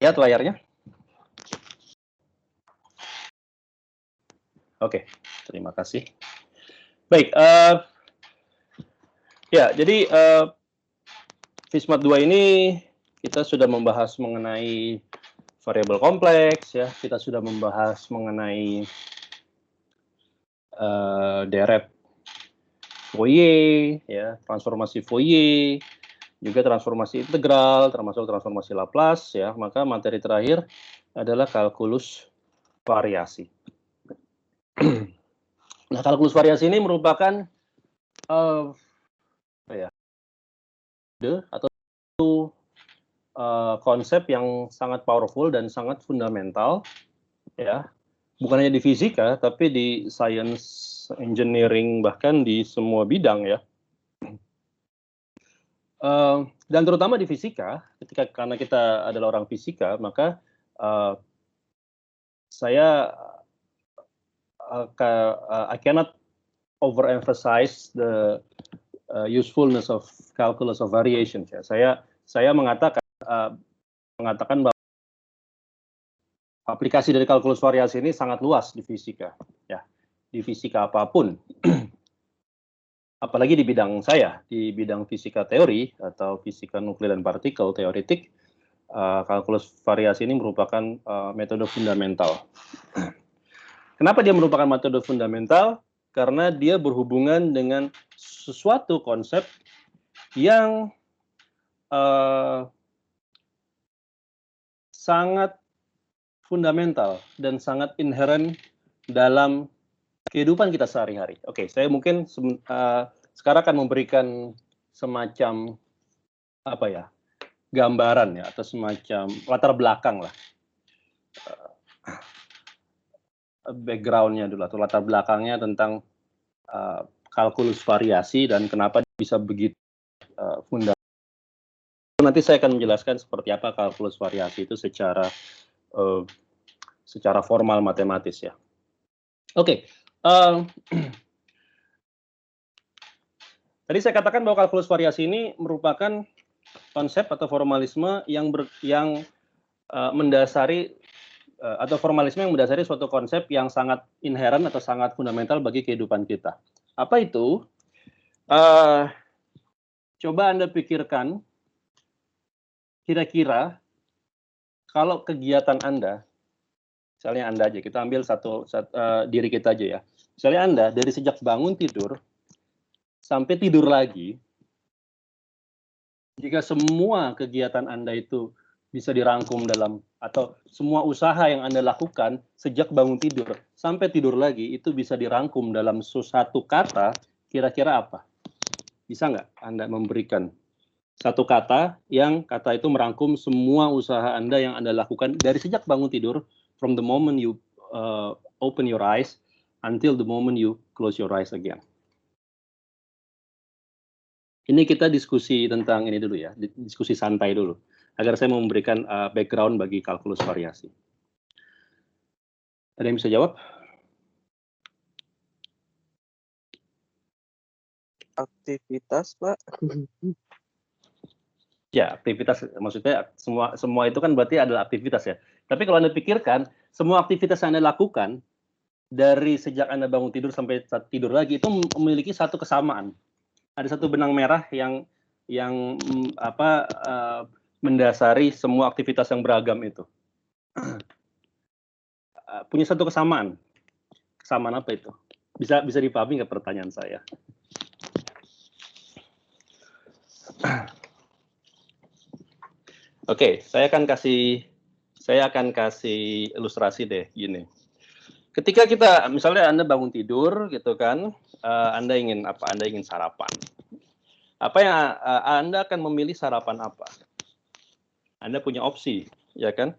Lihat layarnya. Oke, terima kasih. Baik, ya, jadi FISMAT 2 ini kita sudah membahas mengenai variabel kompleks, ya. Kita sudah membahas mengenai deret Fourier, ya, transformasi Fourier, juga transformasi integral, termasuk transformasi Laplace, ya. Maka materi terakhir adalah kalkulus variasi. Nah, kalkulus variasi ini merupakan atau konsep yang sangat powerful dan sangat fundamental, ya, bukan hanya di fisika tapi di science engineering, bahkan di semua bidang, ya. Dan terutama di fisika, karena kita adalah orang fisika, maka saya I cannot overemphasize the usefulness of calculus of variations, ya. Saya mengatakan bahwa aplikasi dari kalkulus variasi ini sangat luas di fisika, ya, di fisika apapun. Apalagi di bidang saya, di bidang fisika teori atau fisika nuklir dan partikel teoretik, kalkulus variasi ini merupakan metode fundamental. Kenapa dia merupakan metode fundamental? Karena dia berhubungan dengan suatu konsep yang sangat fundamental dan sangat inherent dalam kehidupan kita sehari-hari. Oke, saya mungkin sekarang akan memberikan semacam gambaran, ya, atau semacam latar belakang lah, background-nya dulu atau latar belakangnya tentang kalkulus variasi dan kenapa bisa begitu fundamental. Nanti saya akan menjelaskan seperti apa kalkulus variasi itu secara formal matematis, ya. Oke. Tadi saya katakan bahwa kalkulus variasi ini merupakan konsep atau formalisme yang mendasari atau formalisme yang mendasari suatu konsep yang sangat inherent atau sangat fundamental bagi kehidupan kita. Apa itu? Coba Anda pikirkan, kira-kira kalau kegiatan Anda, misalnya Anda aja, kita ambil diri kita aja, ya. Misalnya Anda dari sejak bangun tidur sampai tidur lagi, jika semua kegiatan Anda itu bisa dirangkum dalam, atau semua usaha yang Anda lakukan sejak bangun tidur sampai tidur lagi itu bisa dirangkum dalam satu kata, kira-kira apa? Bisa nggak Anda memberikan satu kata yang kata itu merangkum semua usaha Anda yang Anda lakukan dari sejak bangun tidur, from the moment you open your eyes until the moment you close your eyes again? Ini kita diskusi tentang ini dulu, ya, diskusi santai dulu, agar saya memberikan background bagi kalkulus variasi. Ada yang bisa jawab? Aktivitas, Pak. Ya, aktivitas, maksudnya semua itu kan berarti adalah aktivitas, ya. Tapi kalau Anda pikirkan, semua aktivitas yang Anda lakukan dari sejak Anda bangun tidur sampai saat tidur lagi itu memiliki satu kesamaan. Ada satu benang merah yang mendasari semua aktivitas yang beragam itu. Punya satu kesamaan. Kesamaan apa itu? Bisa dipahami nggak pertanyaan saya? Oke, saya akan kasih ilustrasi deh, gini. Ketika kita, misalnya Anda bangun tidur, gitu kan, Anda ingin apa? Anda ingin sarapan. Apa yang Anda akan memilih sarapan apa? Anda punya opsi, ya kan?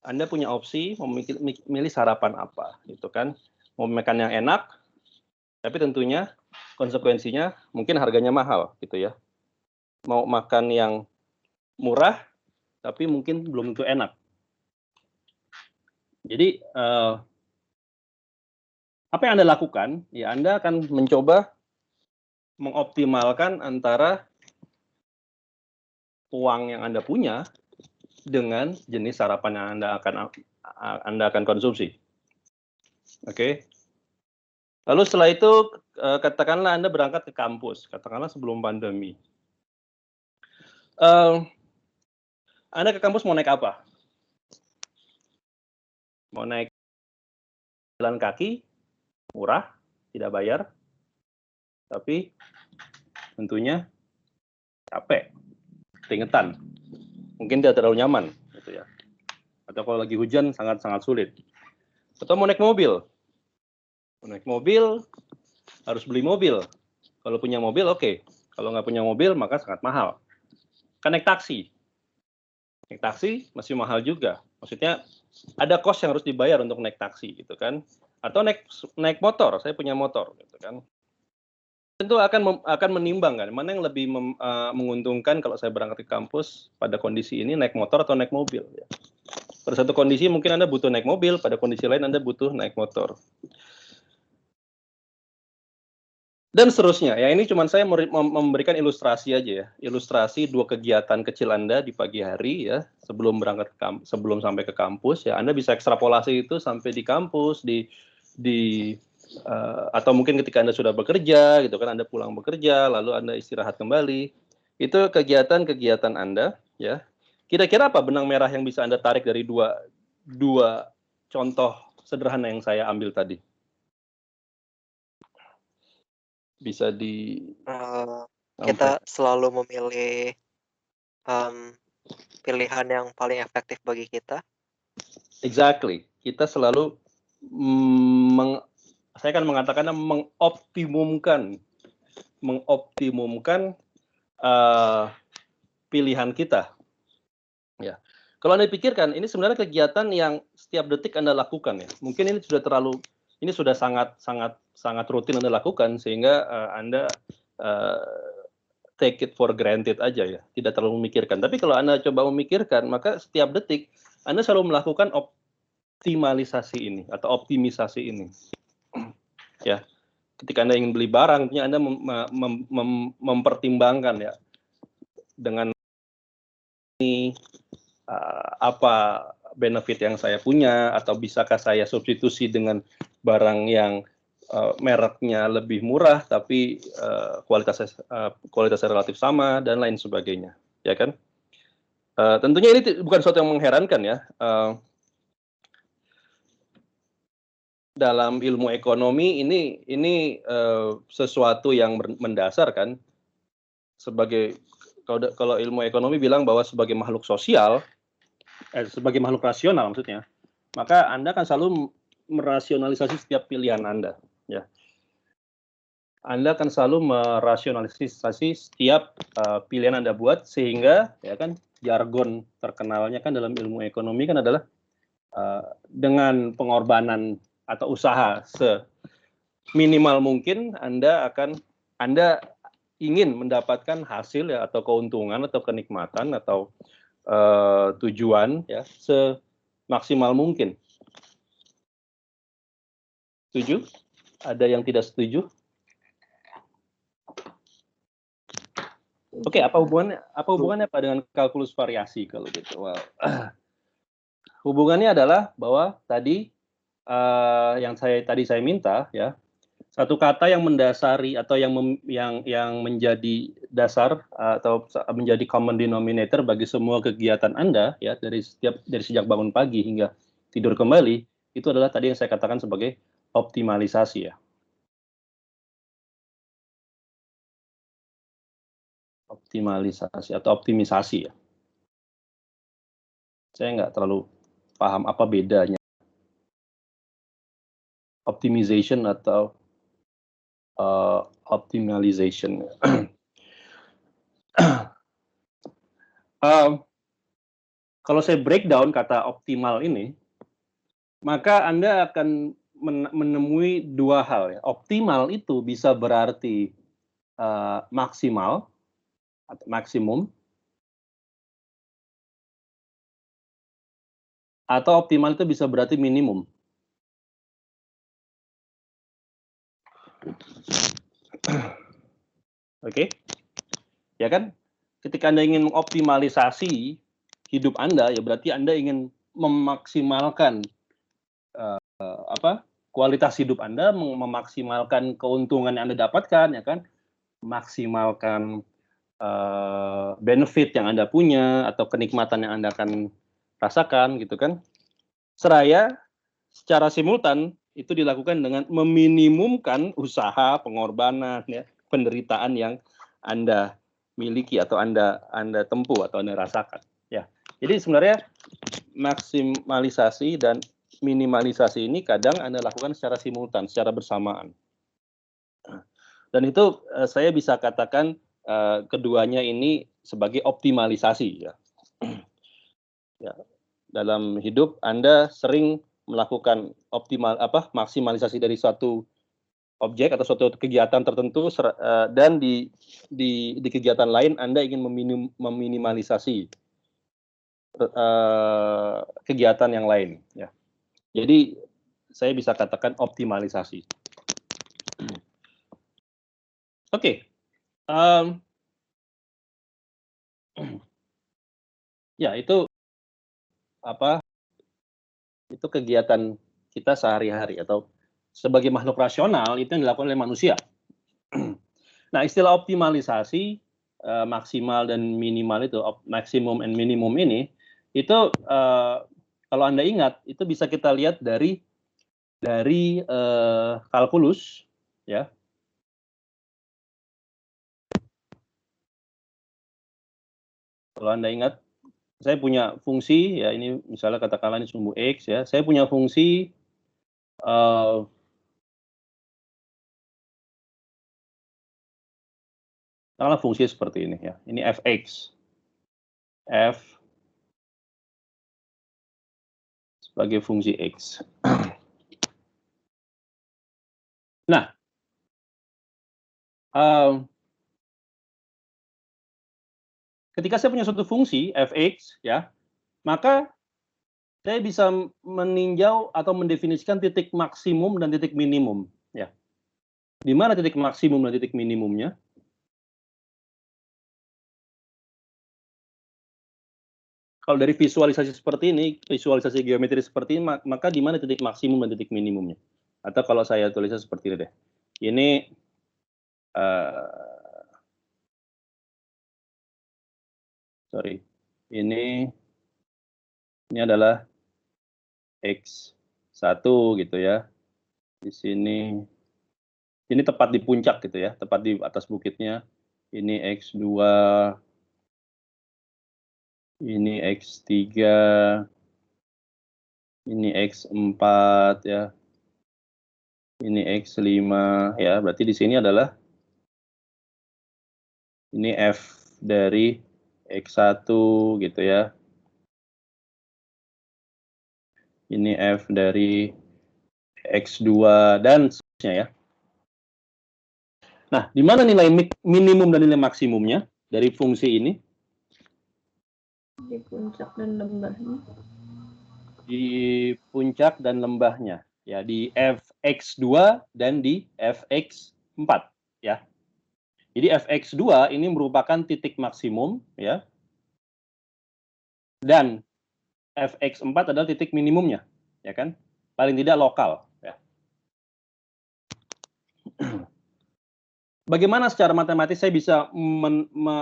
Anda punya opsi memilih sarapan apa, gitu kan? Mau makan yang enak, tapi tentunya konsekuensinya mungkin harganya mahal, gitu ya. Mau makan yang murah, tapi mungkin belum tentu enak. Jadi apa yang Anda lakukan? Ya, Anda akan mencoba mengoptimalkan antara uang yang Anda punya dengan jenis sarapan yang Anda akan konsumsi. Oke. Lalu setelah itu katakanlah Anda berangkat ke kampus, katakanlah sebelum pandemi. Anda ke kampus mau naik apa? Mau naik jalan kaki, murah, tidak bayar, tapi tentunya capek, keringetan, mungkin tidak terlalu nyaman, gitu ya. Atau kalau lagi hujan sangat-sangat sulit. Atau mau naik mobil, harus beli mobil. Kalau punya mobil oke. Kalau nggak punya mobil maka sangat mahal. Kan naik taksi masih mahal juga. Maksudnya ada cost yang harus dibayar untuk naik taksi gitu kan. Atau naik motor, saya punya motor gitu kan. Tentu akan menimbang kan mana yang lebih menguntungkan kalau saya berangkat ke kampus pada kondisi ini naik motor atau naik mobil ya. Pada satu kondisi mungkin Anda butuh naik mobil, pada kondisi lain Anda butuh naik motor. Dan seterusnya, ya ini cuma saya memberikan ilustrasi aja ya, ilustrasi dua kegiatan kecil Anda di pagi hari ya, sebelum sampai ke kampus ya, Anda bisa ekstrapolasi itu sampai di kampus, atau mungkin ketika Anda sudah bekerja gitu kan, Anda pulang bekerja, lalu Anda istirahat kembali, itu kegiatan-kegiatan Anda ya. Kira-kira apa benang merah yang bisa Anda tarik dari dua contoh sederhana yang saya ambil tadi? Bisa kita selalu memilih pilihan yang paling efektif bagi kita. Exactly. Kita selalu saya akan mengatakan mengoptimumkan pilihan kita. Ya. Kalau Anda pikirkan, ini sebenarnya kegiatan yang setiap detik Anda lakukan ya. Mungkin ini sudah sangat rutin Anda lakukan sehingga Anda take it for granted aja ya, tidak terlalu memikirkan. Tapi kalau Anda coba memikirkan, maka setiap detik Anda selalu melakukan optimalisasi ini atau optimisasi ini. Ya. Ketika Anda ingin beli barang, tentunya Anda mempertimbangkan ya dengan ini apa benefit yang saya punya, atau bisakah saya substitusi dengan barang yang mereknya lebih murah tapi kualitasnya relatif sama dan lain sebagainya, ya kan? Tentunya ini bukan sesuatu yang mengherankan ya. Dalam ilmu ekonomi ini sesuatu yang mendasar kan. Sebagai kalau ilmu ekonomi bilang bahwa sebagai makhluk sosial, sebagai makhluk rasional maksudnya, maka Anda akan selalu merasionalisasi setiap pilihan Anda. Ya. Anda akan selalu merasionalisasi setiap pilihan Anda buat, sehingga ya kan jargon terkenalnya kan dalam ilmu ekonomi kan adalah dengan pengorbanan atau usaha seminimal mungkin Anda ingin mendapatkan hasil ya, atau keuntungan atau kenikmatan atau tujuan ya semaksimal mungkin. Setuju? Ada yang tidak setuju? Oke, apa hubungannya Pak dengan kalkulus variasi kalau gitu? Well, hubungannya adalah bahwa tadi yang saya minta ya, satu kata yang mendasari atau yang menjadi dasar atau menjadi common denominator bagi semua kegiatan Anda ya, dari sejak bangun pagi hingga tidur kembali, itu adalah tadi yang saya katakan sebagai optimalisasi ya. Optimalisasi atau optimisasi ya. Saya nggak terlalu paham apa bedanya optimization atau optimalization. Kalau saya breakdown kata optimal ini, maka Anda akan menemui dua hal ya. Optimal itu bisa berarti maksimal atau maksimum, atau optimal itu bisa berarti minimum. Oke, ya kan? ketika Anda ingin mengoptimalisasi hidup Anda, ya berarti Anda ingin memaksimalkan kualitas hidup Anda, memaksimalkan keuntungan yang Anda dapatkan, ya kan, maksimalkan benefit yang Anda punya atau kenikmatan yang Anda akan rasakan, gitu kan. Seraya secara simultan itu dilakukan dengan meminimumkan usaha, pengorbanan, ya, penderitaan yang Anda miliki atau Anda tempuh atau Anda rasakan. Ya, jadi sebenarnya maksimalisasi dan minimalisasi ini kadang Anda lakukan secara simultan, secara bersamaan. Dan itu saya bisa katakan keduanya ini sebagai optimalisasi, ya. Ya. Dalam hidup Anda sering melakukan maksimalisasi dari suatu objek atau suatu kegiatan tertentu, dan di kegiatan lain Anda ingin meminimalisasi kegiatan yang lain, ya. Jadi saya bisa katakan optimalisasi. Oke. Ya, itu itu kegiatan kita sehari-hari atau sebagai makhluk rasional itu yang dilakukan oleh manusia. Nah, istilah optimalisasi, maksimal dan minimal itu, maksimum and minimum ini, itu kalau Anda ingat, itu bisa kita lihat dari kalkulus, ya. Kalau Anda ingat, saya punya fungsi, ya, ini misalnya katakanlah ini sumbu X, ya. Saya punya fungsi katakanlah fungsi seperti ini, ya. Ini fx. F sebagai fungsi X. Nah, ketika saya punya suatu fungsi fx, ya, maka saya bisa meninjau atau mendefinisikan titik maksimum dan titik minimum, ya. Di mana titik maksimum dan titik minimumnya? Kalau dari visualisasi seperti ini, visualisasi geometri seperti ini, maka di mana titik maksimum dan titik minimumnya? Atau kalau saya tulisnya seperti ini deh. Ini ini adalah X1 gitu, ya. Di sini tepat di puncak gitu, ya, tepat di atas bukitnya. Ini X2, ini X3, ini X4, ya. Ini X5, ya. Berarti di sini adalah ini F dari X1 gitu, ya. Ini F dari X2 dan seterusnya, ya. Nah, di mana nilai minimum dan nilai maksimumnya dari fungsi ini? Di puncak dan lembahnya. Di puncak dan lembahnya, ya, di Fx2 dan di Fx4, ya. Jadi Fx2 ini merupakan titik maksimum, ya. Dan Fx4 adalah titik minimumnya, ya kan? Paling tidak lokal, ya. Bagaimana secara matematis saya bisa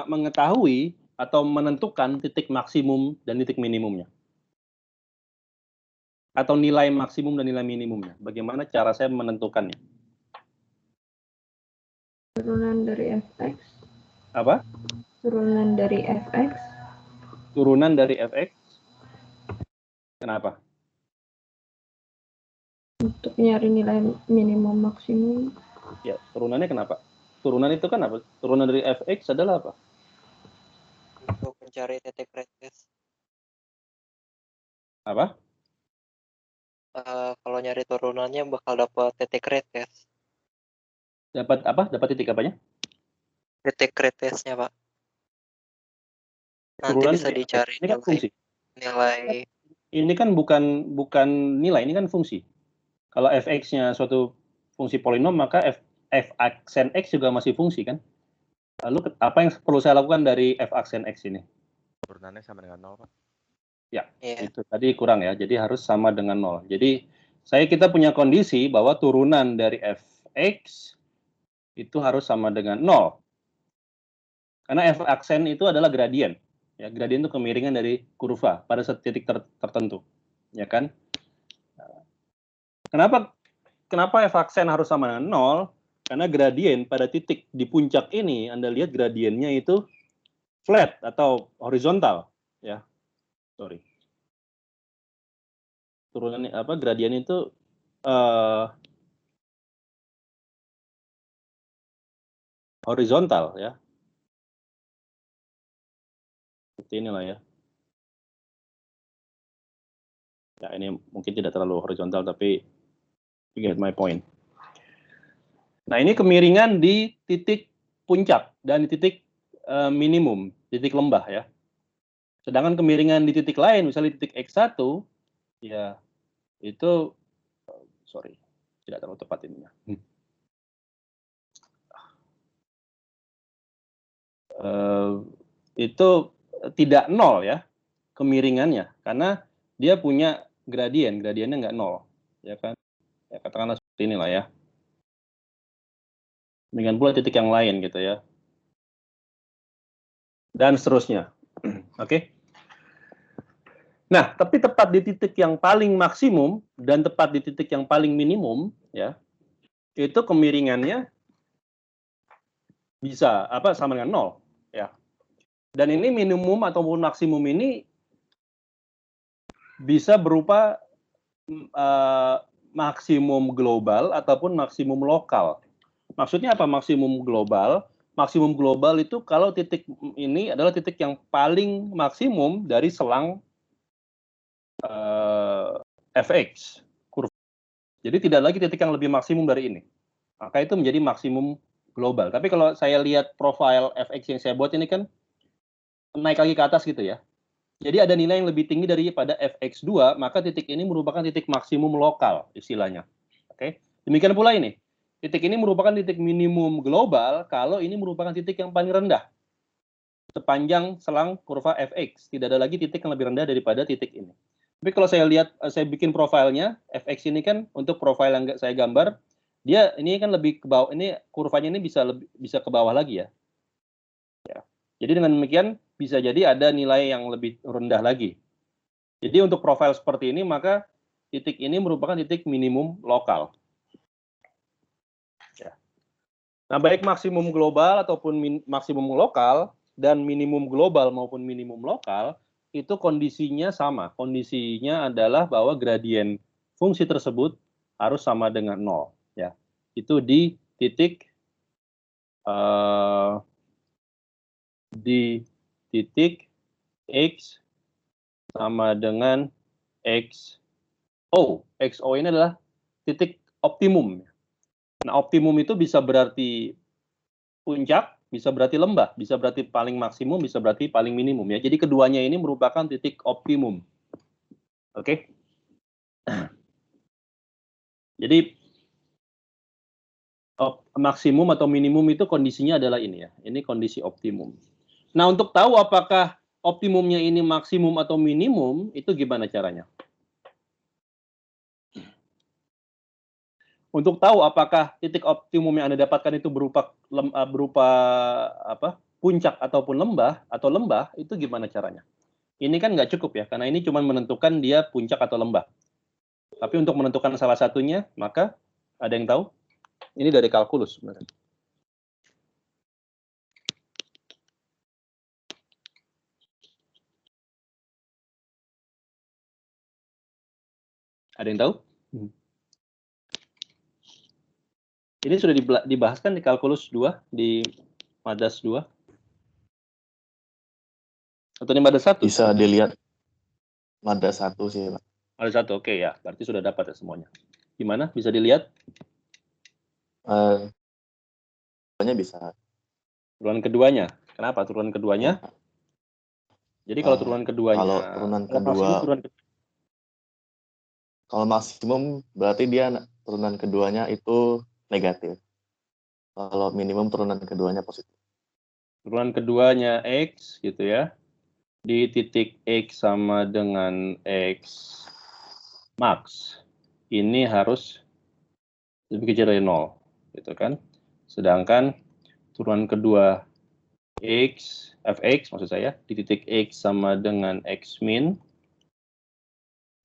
mengetahui atau menentukan titik maksimum dan titik minimumnya? Atau nilai maksimum dan nilai minimumnya? Bagaimana cara saya menentukannya? Turunan dari fx. Apa? Turunan dari fx. Turunan dari fx. Kenapa? Untuk nyari nilai minimum maksimum. Ya, turunannya kenapa? Turunan itu kan apa? Turunan dari fx adalah apa? Untuk mencari titik retest. Apa? Kalau nyari turunannya bakal dapat titik retest. Dapat apa? Dapat titik apanya? Titik retestnya, Pak. Nanti Turunan bisa dari dicari ini kan fungsi. nilai. Ini kan bukan nilai, ini kan fungsi. Kalau fx-nya suatu fungsi polinom, maka f aksen x juga masih fungsi, kan? Lalu apa yang perlu saya lakukan dari f aksen x ini? Turunannya sama dengan 0, Pak. Iya. Itu tadi kurang ya, jadi harus sama dengan 0. Jadi kita punya kondisi bahwa turunan dari fx itu harus sama dengan 0. Karena f aksen itu adalah gradien. Ya, gradien itu kemiringan dari kurva pada titik tertentu. Ya kan? Kenapa f aksen harus sama dengan 0? Karena gradien pada titik di puncak ini, Anda lihat gradiennya itu flat atau horizontal. Ya, sorry. Turunan gradien itu horizontal ya. Seperti inilah ya. Ya, ini mungkin tidak terlalu horizontal, tapi you get my point. Nah, ini kemiringan di titik puncak dan di titik minimum, titik lembah ya. Sedangkan kemiringan di titik lain, misalnya di titik X1, ya itu, sorry, tidak terlalu tepat ininya. Itu tidak 0 ya, kemiringannya, karena dia punya gradiennya nggak 0, ya kan? Ya, katakanlah seperti inilah ya. Demikian pula titik yang lain gitu ya. Dan seterusnya. Oke. Nah, tapi tepat di titik yang paling maksimum dan tepat di titik yang paling minimum ya, itu kemiringannya bisa sama dengan 0 ya. Dan ini minimum ataupun maksimum ini bisa berupa maksimum global ataupun maksimum lokal. Maksudnya apa maksimum global? Maksimum global itu kalau titik ini adalah titik yang paling maksimum dari selang fx kurva. Jadi tidak lagi titik yang lebih maksimum dari ini. Maka itu menjadi maksimum global. Tapi kalau saya lihat profil fx yang saya buat ini kan naik lagi ke atas gitu ya. Jadi ada nilai yang lebih tinggi daripada fx2, maka titik ini merupakan titik maksimum lokal istilahnya. Oke. Demikian pula ini. Titik ini merupakan titik minimum global kalau ini merupakan titik yang paling rendah sepanjang selang kurva fx. Tidak ada lagi titik yang lebih rendah daripada titik ini. Tapi kalau saya lihat, saya bikin profilnya, fx ini kan untuk profil yang saya gambar, dia ini kan lebih ke bawah, ini kurvanya ini bisa ke bawah lagi ya. Jadi dengan demikian bisa jadi ada nilai yang lebih rendah lagi. Jadi untuk profil seperti ini, maka titik ini merupakan titik minimum lokal. Nah, baik maksimum global ataupun maksimum lokal dan minimum global maupun minimum lokal itu kondisinya sama. Kondisinya adalah bahwa gradien fungsi tersebut harus sama dengan 0 ya. Itu di titik x sama dengan xo. Xo ini adalah titik optimum. Nah, optimum itu bisa berarti puncak, bisa berarti lembah, bisa berarti paling maksimum, bisa berarti paling minimum ya. Jadi keduanya ini merupakan titik optimum. Oke. Jadi maksimum atau minimum itu kondisinya adalah ini ya. Ini kondisi optimum. Nah, untuk tahu apakah optimumnya ini maksimum atau minimum, itu gimana caranya? Untuk tahu apakah titik optimum yang Anda dapatkan itu berupa puncak ataupun lembah, itu gimana caranya? Ini kan nggak cukup ya, karena ini cuma menentukan dia puncak atau lembah. Tapi untuk menentukan salah satunya, maka ada yang tahu? Ini dari kalkulus sebenarnya. Ada yang tahu? Ini sudah dibahaskan di kalkulus 2, di Madas 2. Atau di Madas 1? Bisa dilihat Madas 1 sih, Pak. Madas 1, oke ya. Berarti sudah dapat ya semuanya. Gimana? Bisa dilihat? Pokoknya bisa. Turunan keduanya. Kenapa turunan keduanya? Ya. Jadi kalau turunan keduanya, kalau turunan kedua, kalau maksimum berarti dia turunan keduanya itu negatif. Kalau minimum turunan keduanya positif. turunan keduanya X gitu ya, di titik X sama dengan X max, ini harus lebih kecil dari 0, gitu kan. Sedangkan turunan kedua X, fx maksud saya, di titik X sama dengan X min,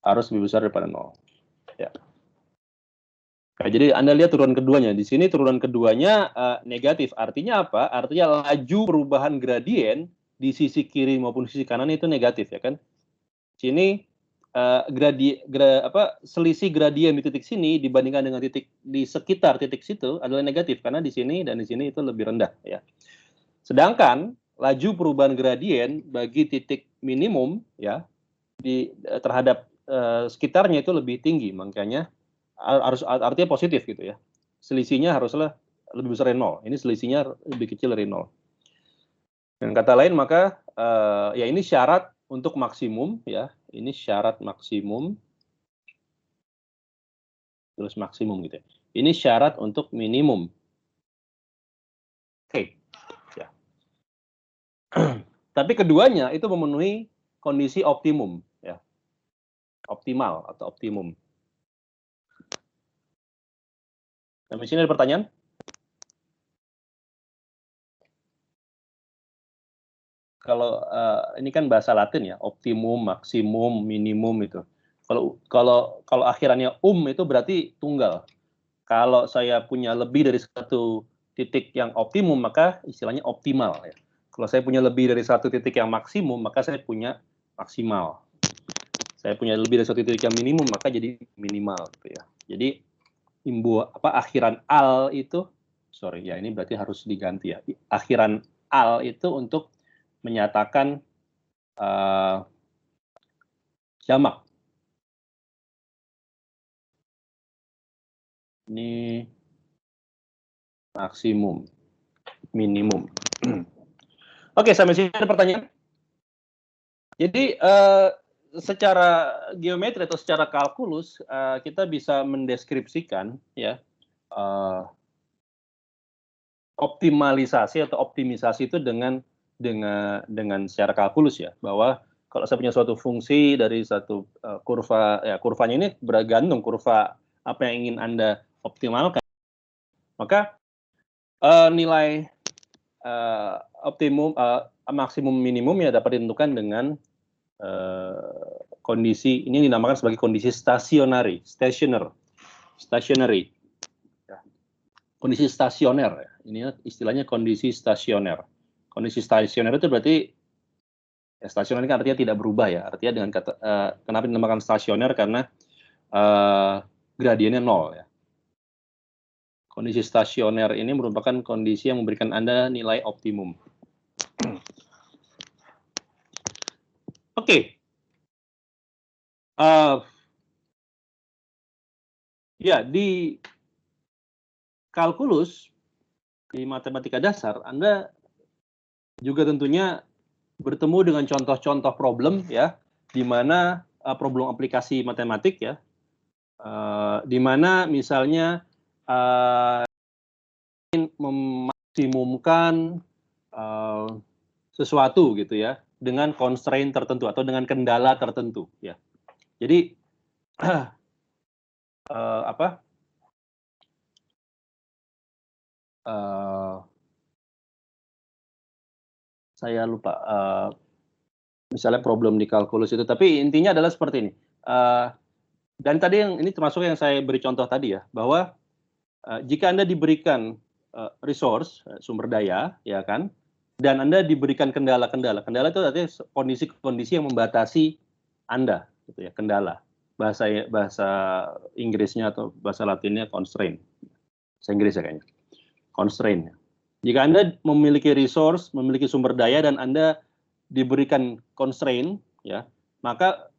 harus lebih besar daripada 0. Ya. Nah, jadi Anda lihat turunan keduanya. Di sini turunan keduanya negatif. Artinya apa? Artinya laju perubahan gradien di sisi kiri maupun sisi kanan itu negatif, ya kan? Sini selisih gradien di titik sini dibandingkan dengan titik di sekitar titik situ adalah negatif karena di sini dan di sini itu lebih rendah, ya. Sedangkan laju perubahan gradien bagi titik minimum, ya, terhadap sekitarnya itu lebih tinggi, makanya artinya positif gitu ya. Selisihnya haruslah lebih besar dari 0. Ini selisihnya lebih kecil dari 0. Dan kata lain maka ya ini syarat untuk maksimum, ya. Ini syarat maksimum terus maksimum gitu ya. Ini syarat untuk minimum. Oke. Ya. Tapi keduanya itu memenuhi kondisi optimum, ya. Optimal atau optimum. Nah, di sini ada pertanyaan? Kalau ini kan bahasa Latin ya, optimum, maksimum, minimum itu. Kalau akhirannya itu berarti tunggal. Kalau saya punya lebih dari satu titik yang optimum, maka istilahnya optimal, ya. Kalau saya punya lebih dari satu titik yang maksimum, maka saya punya maksimal. Saya punya lebih dari satu titik yang minimum, maka jadi minimal, gitu ya. Jadi akhiran al itu, sorry ya, ini berarti harus diganti ya. Akhiran al itu untuk menyatakan jamak. Ini maksimum, minimum. Oke, sampai sini ada pertanyaan. Jadi secara geometri atau secara kalkulus kita bisa mendeskripsikan, ya, optimalisasi atau optimisasi itu dengan secara kalkulus, ya, bahwa kalau saya punya suatu fungsi dari satu kurva, ya, kurvanya ini bergantung kurva apa yang ingin Anda optimalkan, maka nilai maksimum minimum ya dapat ditentukan dengan kondisi ini dinamakan sebagai kondisi stationary, ya. Kondisi stasioner, ya. Ini istilahnya kondisi stasioner. Kondisi stasioner itu berarti ya, stasioner ini kan artinya tidak berubah, ya. Artinya dengan kata kenapa dinamakan stasioner karena gradiennya 0, ya. Kondisi stasioner ini merupakan kondisi yang memberikan Anda nilai optimum. Oke. Ya, di kalkulus, di matematika dasar, Anda juga tentunya bertemu dengan contoh-contoh problem, ya, di mana problem aplikasi matematik, ya, di mana misalnya memaksimumkan sesuatu gitu ya dengan constraint tertentu atau dengan kendala tertentu, ya. Jadi saya lupa misalnya problem di kalkulus itu, tapi intinya adalah seperti ini. Dan tadi yang ini termasuk yang saya beri contoh tadi, ya, bahwa jika Anda diberikan resource, sumber daya, ya kan, dan Anda diberikan kendala itu artinya kondisi-kondisi yang membatasi Anda, gitu ya, kendala. Bahasa Inggrisnya atau bahasa Latinnya constraint. Bahasa Inggris ya kayaknya. Constraint. Jika Anda memiliki resource, memiliki sumber daya dan Anda diberikan constraint, ya, maka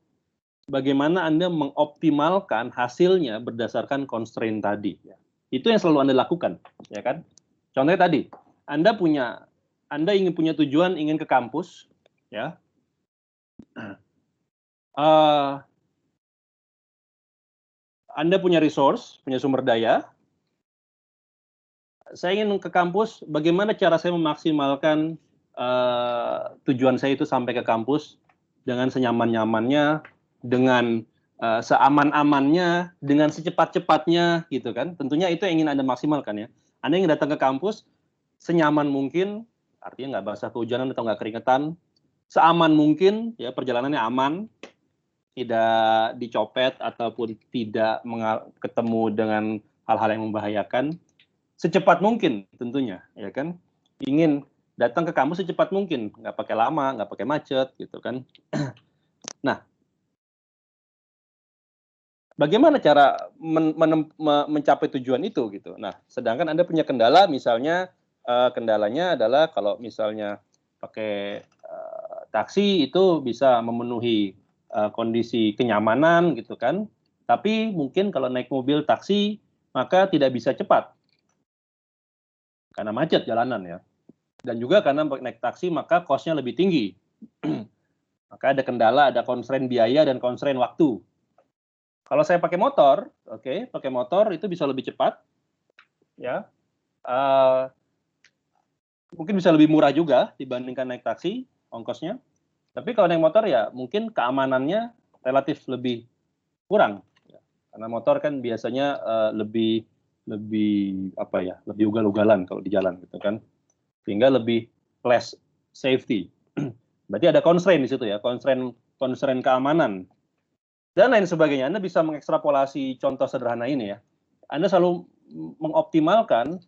bagaimana Anda mengoptimalkan hasilnya berdasarkan constraint tadi, ya. Itu yang selalu Anda lakukan, ya kan? Contohnya tadi, Anda ingin punya tujuan, ingin ke kampus, ya. Anda punya resource, punya sumber daya. saya ingin ke kampus, bagaimana cara saya memaksimalkan tujuan saya itu sampai ke kampus dengan senyaman-nyamannya, dengan seaman-amannya, dengan secepat-cepatnya, gitu kan? Tentunya itu yang ingin Anda maksimalkan ya. Anda ingin datang ke kampus senyaman mungkin, artinya nggak basah kehujanan atau nggak keringetan, seaman mungkin, ya perjalanannya aman, tidak dicopet ataupun tidak ketemu dengan hal-hal yang membahayakan, secepat mungkin tentunya, ya kan? Ingin datang ke kampus secepat mungkin, nggak pakai lama, nggak pakai macet, gitu kan? Nah, bagaimana cara mencapai tujuan itu, gitu? Nah, sedangkan Anda punya kendala, misalnya kendalanya adalah kalau misalnya pakai taksi itu bisa memenuhi kondisi kenyamanan, gitu kan? Tapi mungkin kalau naik mobil taksi maka tidak bisa cepat karena macet jalanan ya. Dan juga karena naik taksi maka cost-nya lebih tinggi. Maka ada kendala, ada constraint biaya dan constraint waktu. Kalau saya pakai motor, oke, pakai motor itu bisa lebih cepat, ya. Mungkin bisa lebih murah juga dibandingkan naik taksi, ongkosnya. Tapi kalau naik motor ya mungkin keamanannya relatif lebih kurang. Ya. Karena motor kan biasanya lebih apa ya, lebih ugal-ugalan kalau di jalan gitu kan. Sehingga lebih less safety. Berarti ada constraint di situ ya, constraint keamanan dan lain sebagainya. Anda bisa mengekstrapolasi contoh sederhana ini ya. Anda selalu mengoptimalkan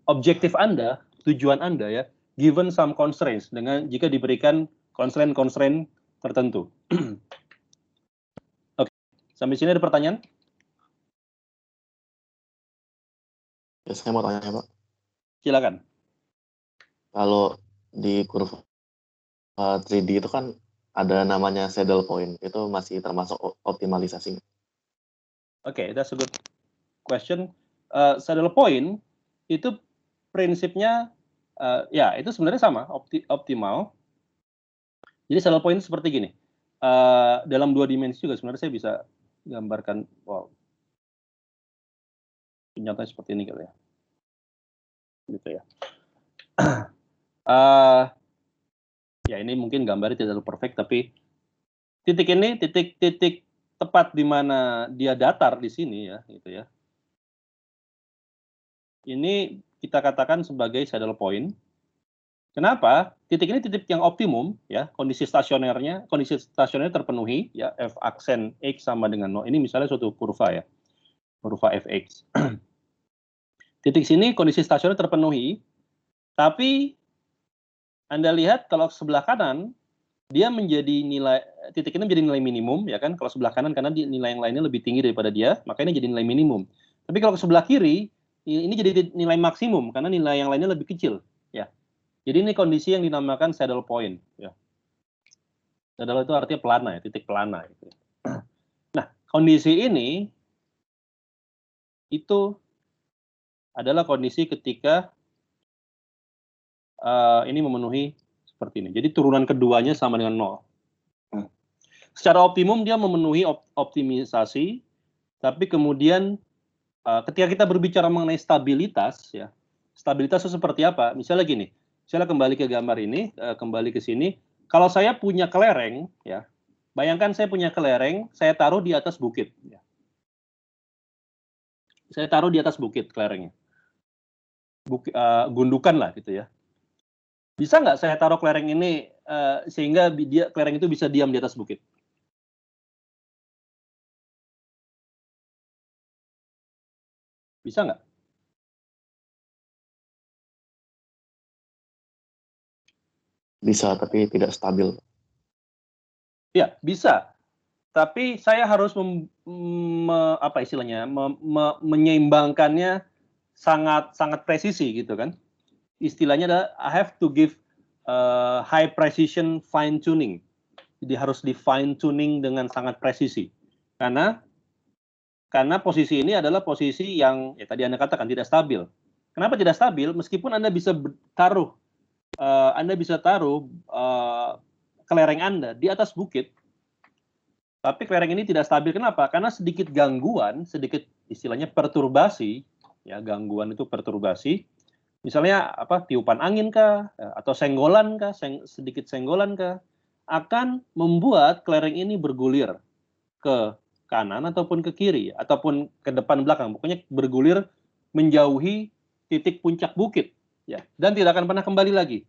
objektif Anda, tujuan Anda ya, given some constraints, dengan jika diberikan constraint tertentu. Oke, sampai sini ada pertanyaan? Ya, saya mau tanya Pak. Silakan. Kalau di kurva 3D itu kan ada namanya saddle point, itu masih termasuk optimalisasi? Oke, that's a good question. Saddle point itu prinsipnya ya itu sebenarnya sama, optimal. Jadi saddle point seperti gini. Dalam 2 dimensi juga sebenarnya saya bisa gambarkan. Wow. Nyatanya seperti ini kali ya. Gitu ya. Ya ini mungkin gambarnya tidak terlalu perfect, tapi titik ini titik tepat di mana dia datar di sini ya, gitu ya. Ini kita katakan sebagai saddle point. Kenapa? Titik ini titik yang optimum ya, kondisi stasionernya terpenuhi ya, f aksen x sama dengan 0. Ini misalnya suatu kurva ya. Kurva fx. Titik sini kondisi stasioner terpenuhi, tapi Anda lihat kalau sebelah kanan dia menjadi nilai, titik ini menjadi nilai minimum ya kan, kalau sebelah kanan karena nilai yang lainnya lebih tinggi daripada dia, maka ini jadi nilai minimum. Tapi kalau ke sebelah kiri ini jadi nilai maksimum karena nilai yang lainnya lebih kecil ya. Jadi ini kondisi yang dinamakan saddle point ya. Saddle itu artinya pelana ya, titik pelana gitu. Nah, kondisi ini itu adalah kondisi ketika ini memenuhi seperti ini. Jadi turunan keduanya sama dengan 0. Secara optimum dia memenuhi optimisasi, tapi kemudian ketika kita berbicara mengenai stabilitas, ya, stabilitas itu seperti apa? Misalnya gini, misalnya kembali ke gambar ini, kembali ke sini. Kalau saya punya kelereng, ya, bayangkan saya punya kelereng, saya taruh di atas bukit. Ya. Saya taruh di atas bukit kelerengnya. Gundukan lah gitu ya. Bisa nggak saya taruh kelereng ini sehingga kelereng itu bisa diam di atas bukit? Bisa nggak? Bisa, tapi tidak stabil. Ya, bisa. Tapi saya harus menyeimbangkannya sangat presisi gitu kan. Istilahnya adalah I have to give high precision fine tuning. Jadi harus di fine tuning dengan sangat presisi. Karena posisi ini adalah posisi yang ya tadi Anda katakan tidak stabil. Kenapa tidak stabil? Meskipun Anda bisa taruh kelereng Anda di atas bukit, tapi kelereng ini tidak stabil. Kenapa? Karena sedikit gangguan, sedikit istilahnya perturbasi ya, gangguan itu perturbasi. Misalnya apa, tiupan angin kah, atau senggolan kah, sedikit senggolan kah, akan membuat kelereng ini bergulir ke kanan ataupun ke kiri, ataupun ke depan belakang. Pokoknya bergulir menjauhi titik puncak bukit, ya, dan tidak akan pernah kembali lagi.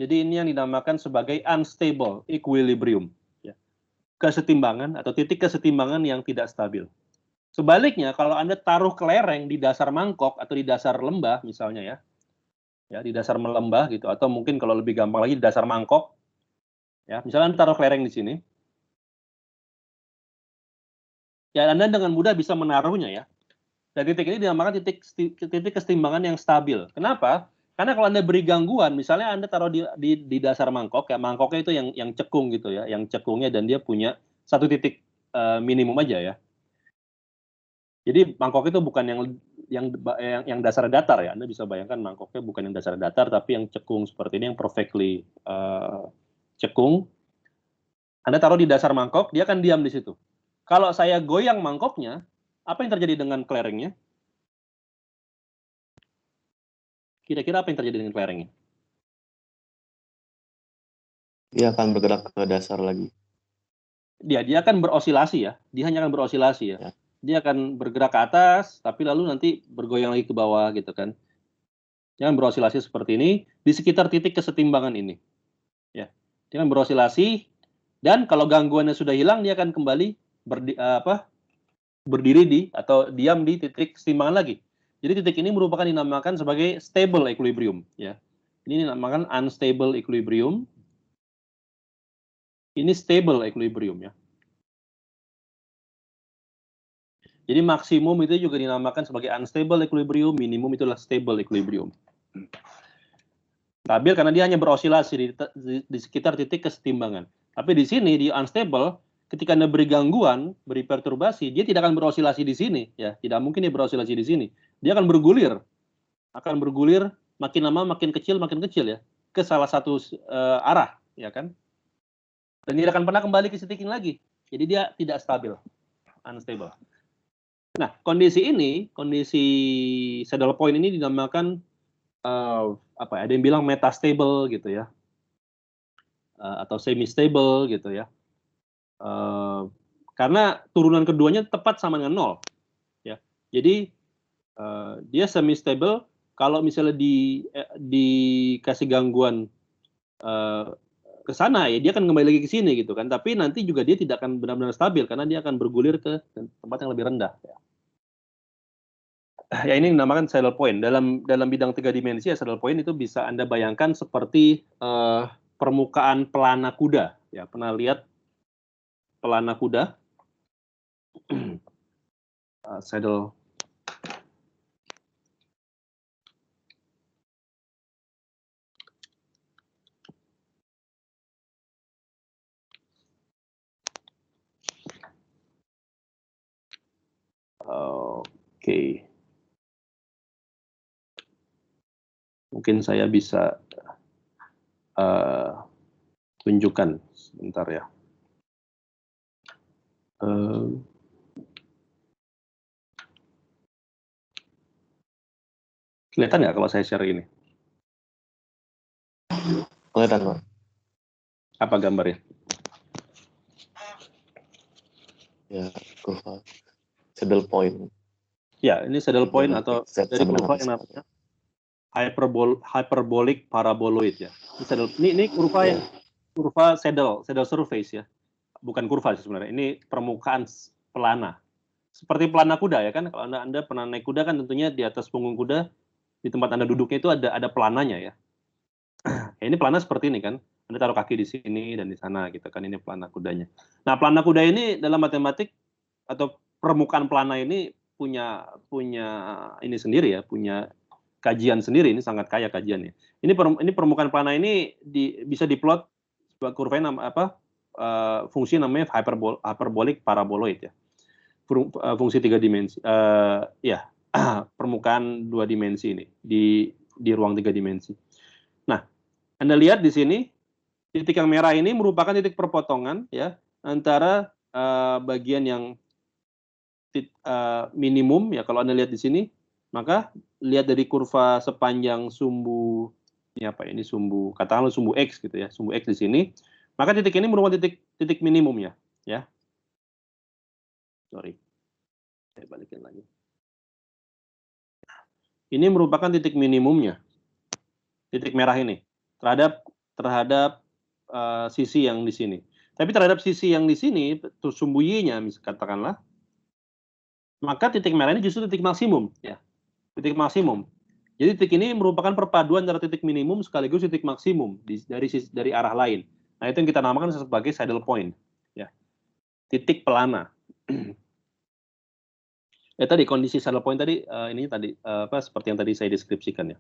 Jadi ini yang dinamakan sebagai unstable equilibrium, ya. Kesetimbangan atau titik kesetimbangan yang tidak stabil. Sebaliknya, kalau Anda taruh kelereng di dasar mangkok atau di dasar lembah misalnya, ya di dasar lembah gitu, atau mungkin kalau lebih gampang lagi di dasar mangkok, ya, misalnya Anda taruh kelereng di sini, ya Anda dengan mudah bisa menaruhnya, ya. Dan titik ini dinamakan titik kesetimbangan yang stabil. Kenapa? Karena kalau Anda beri gangguan, misalnya Anda taruh di dasar mangkok, ya, mangkoknya itu yang cekung gitu ya, yang cekungnya dan dia punya satu titik minimum aja, ya. Jadi mangkok itu bukan yang dasar datar, ya. Anda bisa bayangkan mangkoknya bukan yang dasar datar, tapi yang cekung seperti ini, yang perfectly cekung. Anda taruh di dasar mangkok, dia akan diam di situ. Kalau saya goyang mangkoknya, apa yang terjadi dengan kelerengnya? Kira-kira apa yang terjadi dengan kelerengnya? Dia akan bergerak ke dasar lagi. Dia akan berosilasi, ya. Dia hanya akan berosilasi, ya. Dia akan bergerak ke atas, tapi lalu nanti bergoyang lagi ke bawah, gitu kan. Dia akan berosilasi seperti ini di sekitar titik kesetimbangan ini, ya. Dia akan berosilasi, dan kalau gangguannya sudah hilang, dia akan kembali berdiri atau diam di titik kesetimbangan lagi. Jadi titik ini merupakan dinamakan sebagai stable equilibrium, ya. Ini dinamakan unstable equilibrium. Ini stable equilibrium, ya. Jadi maksimum itu juga dinamakan sebagai unstable equilibrium, minimum itulah stable equilibrium. Stabil karena dia hanya berosilasi di sekitar titik kesetimbangan. Tapi di sini di unstable, ketika Anda beri gangguan, beri perturbasi, dia tidak akan berosilasi di sini, ya. Tidak mungkin dia berosilasi di sini. Dia akan bergulir makin lama makin kecil, ya, ke salah satu arah, ya kan. Dan tidak akan pernah kembali ke titik ini lagi. Jadi dia tidak stabil, unstable. Nah, kondisi saddle point ini dinamakan ada yang bilang metastable gitu, ya, atau semi stable gitu, ya, karena turunan keduanya tepat sama dengan 0, ya. Jadi dia semi stable kalau misalnya dikasih gangguan ke sana, ya dia akan kembali lagi ke sini gitu kan, tapi nanti juga dia tidak akan benar-benar stabil karena dia akan bergulir ke tempat yang lebih rendah, ya. Ya, ini dinamakan saddle point. Dalam bidang 3 dimensi, ya, saddle point itu bisa Anda bayangkan seperti permukaan pelana kuda, ya. Pernah lihat pelana kuda? Saddle. Oke. Mungkin saya bisa tunjukkan sebentar, ya. Kelihatan nggak kalau saya share ini? Kelihatan, Pak. Apa gambarnya? Ya, kurva saddle point. Ya, ini saddle point atau dari kurva yang namanya hyperbolic paraboloid, ya. Ini kurva saddle surface, ya. Bukan kurva sih sebenarnya. Ini permukaan pelana. Seperti pelana kuda, ya kan? Kalau Anda pernah naik kuda kan tentunya di atas punggung kuda, di tempat Anda duduknya itu ada pelananya, ya. Ya, ini pelana seperti ini kan. Anda taruh kaki di sini dan di sana gitu kan, ini pelana kudanya. Nah, pelana kuda ini dalam matematik atau permukaan pelana ini punya ini sendiri, ya, punya kajian sendiri, ini sangat kaya kajiannya. Ini permukaan pelana ini bisa diplot sebuah kurva fungsi namanya hyperbolic paraboloid, ya. Fungsi 3 dimensi, ya, permukaan 2 dimensi ini di ruang 3 dimensi. Nah, Anda lihat di sini titik yang merah ini merupakan titik perpotongan, ya, antara bagian yang minimum ya, kalau Anda lihat di sini, maka lihat dari kurva sepanjang sumbu ini apa ini sumbu, katakanlah sumbu X gitu ya, sumbu X di sini, maka titik ini merupakan titik minimumnya ya. Sorry. Saya balikin lagi. Ini merupakan titik minimumnya. Titik merah ini terhadap sisi yang di sini. Tapi terhadap sisi yang di sini, sumbu Y-nya katakanlah, maka titik merah ini justru titik maksimum ya. Titik maksimum. Jadi titik ini merupakan perpaduan antara titik minimum sekaligus titik maksimum dari arah lain. Nah, itu yang kita namakan sebagai saddle point ya. Titik pelana. Ya tadi kondisi saddle point tadi ini tadi seperti yang tadi saya deskripsikan ya.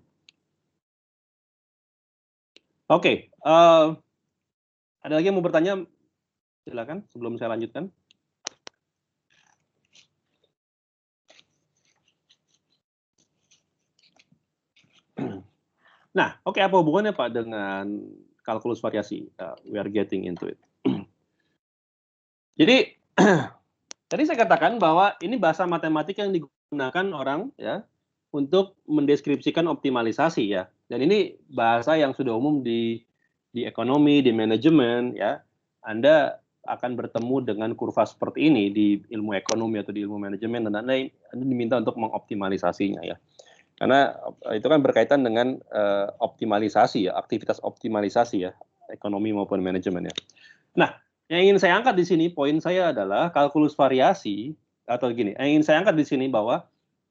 Oke, ada lagi yang mau bertanya? Silakan sebelum saya lanjutkan. Nah, oke, apa hubungannya Pak dengan kalkulus variasi? We are getting into it. Jadi tadi saya katakan bahwa ini bahasa matematik yang digunakan orang ya untuk mendeskripsikan optimalisasi ya. Dan ini bahasa yang sudah umum di ekonomi, di manajemen ya. Anda akan bertemu dengan kurva seperti ini di ilmu ekonomi atau di ilmu manajemen, dan Anda diminta untuk mengoptimalisasinya ya. Karena itu kan berkaitan dengan optimalisasi ya, aktivitas optimalisasi ya, ekonomi maupun manajemen ya. Nah, yang ingin saya angkat di sini, poin saya adalah kalkulus variasi, atau gini, yang ingin saya angkat di sini bahwa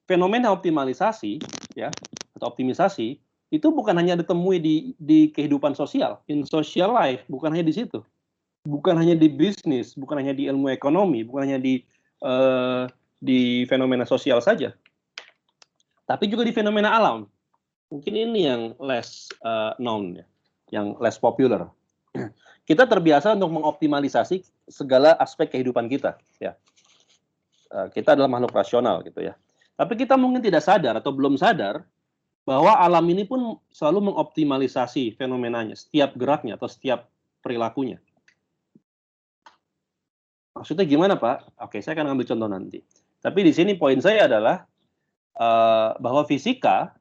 fenomena optimalisasi ya atau optimisasi itu bukan hanya ditemui di kehidupan sosial, in social life, bukan hanya di situ, bukan hanya di bisnis, bukan hanya di ilmu ekonomi, bukan hanya di fenomena sosial saja, tapi juga di fenomena alam. Mungkin ini yang less known ya, yang less popular. Kita terbiasa untuk mengoptimalisasi segala aspek kehidupan kita ya. Kita adalah makhluk rasional gitu ya. Tapi kita mungkin tidak sadar atau belum sadar bahwa alam ini pun selalu mengoptimalisasi fenomenanya, setiap geraknya atau setiap perilakunya. Maksudnya gimana Pak? Oke, saya akan ambil contoh nanti. Tapi di sini poin saya adalah bahwa fisika,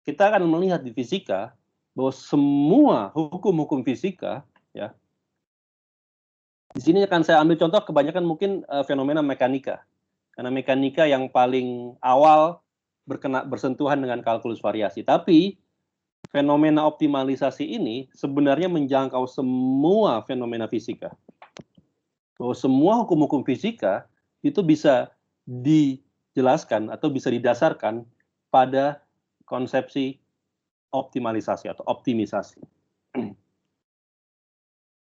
kita akan melihat di fisika bahwa semua hukum-hukum fisika, ya, di sini akan saya ambil contoh kebanyakan mungkin fenomena mekanika. Karena mekanika yang paling awal bersentuhan dengan kalkulus variasi. Tapi fenomena optimalisasi ini sebenarnya menjangkau semua fenomena fisika. Bahwa semua hukum-hukum fisika itu bisa dijelaskan atau bisa didasarkan pada konsepsi optimalisasi atau optimisasi.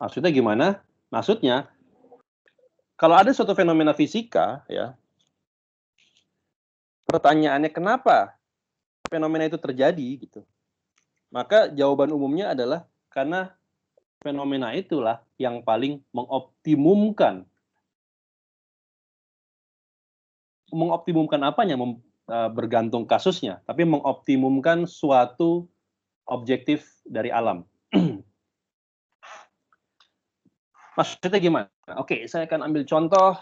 Maksudnya gimana? Maksudnya, kalau ada suatu fenomena fisika, ya, pertanyaannya kenapa fenomena itu terjadi, gitu. Maka jawaban umumnya adalah karena fenomena itulah yang paling mengoptimumkan. Mengoptimumkan apanya? Bergantung kasusnya, tapi mengoptimumkan suatu objektif dari alam. Maksudnya gimana? Oke, saya akan ambil contoh.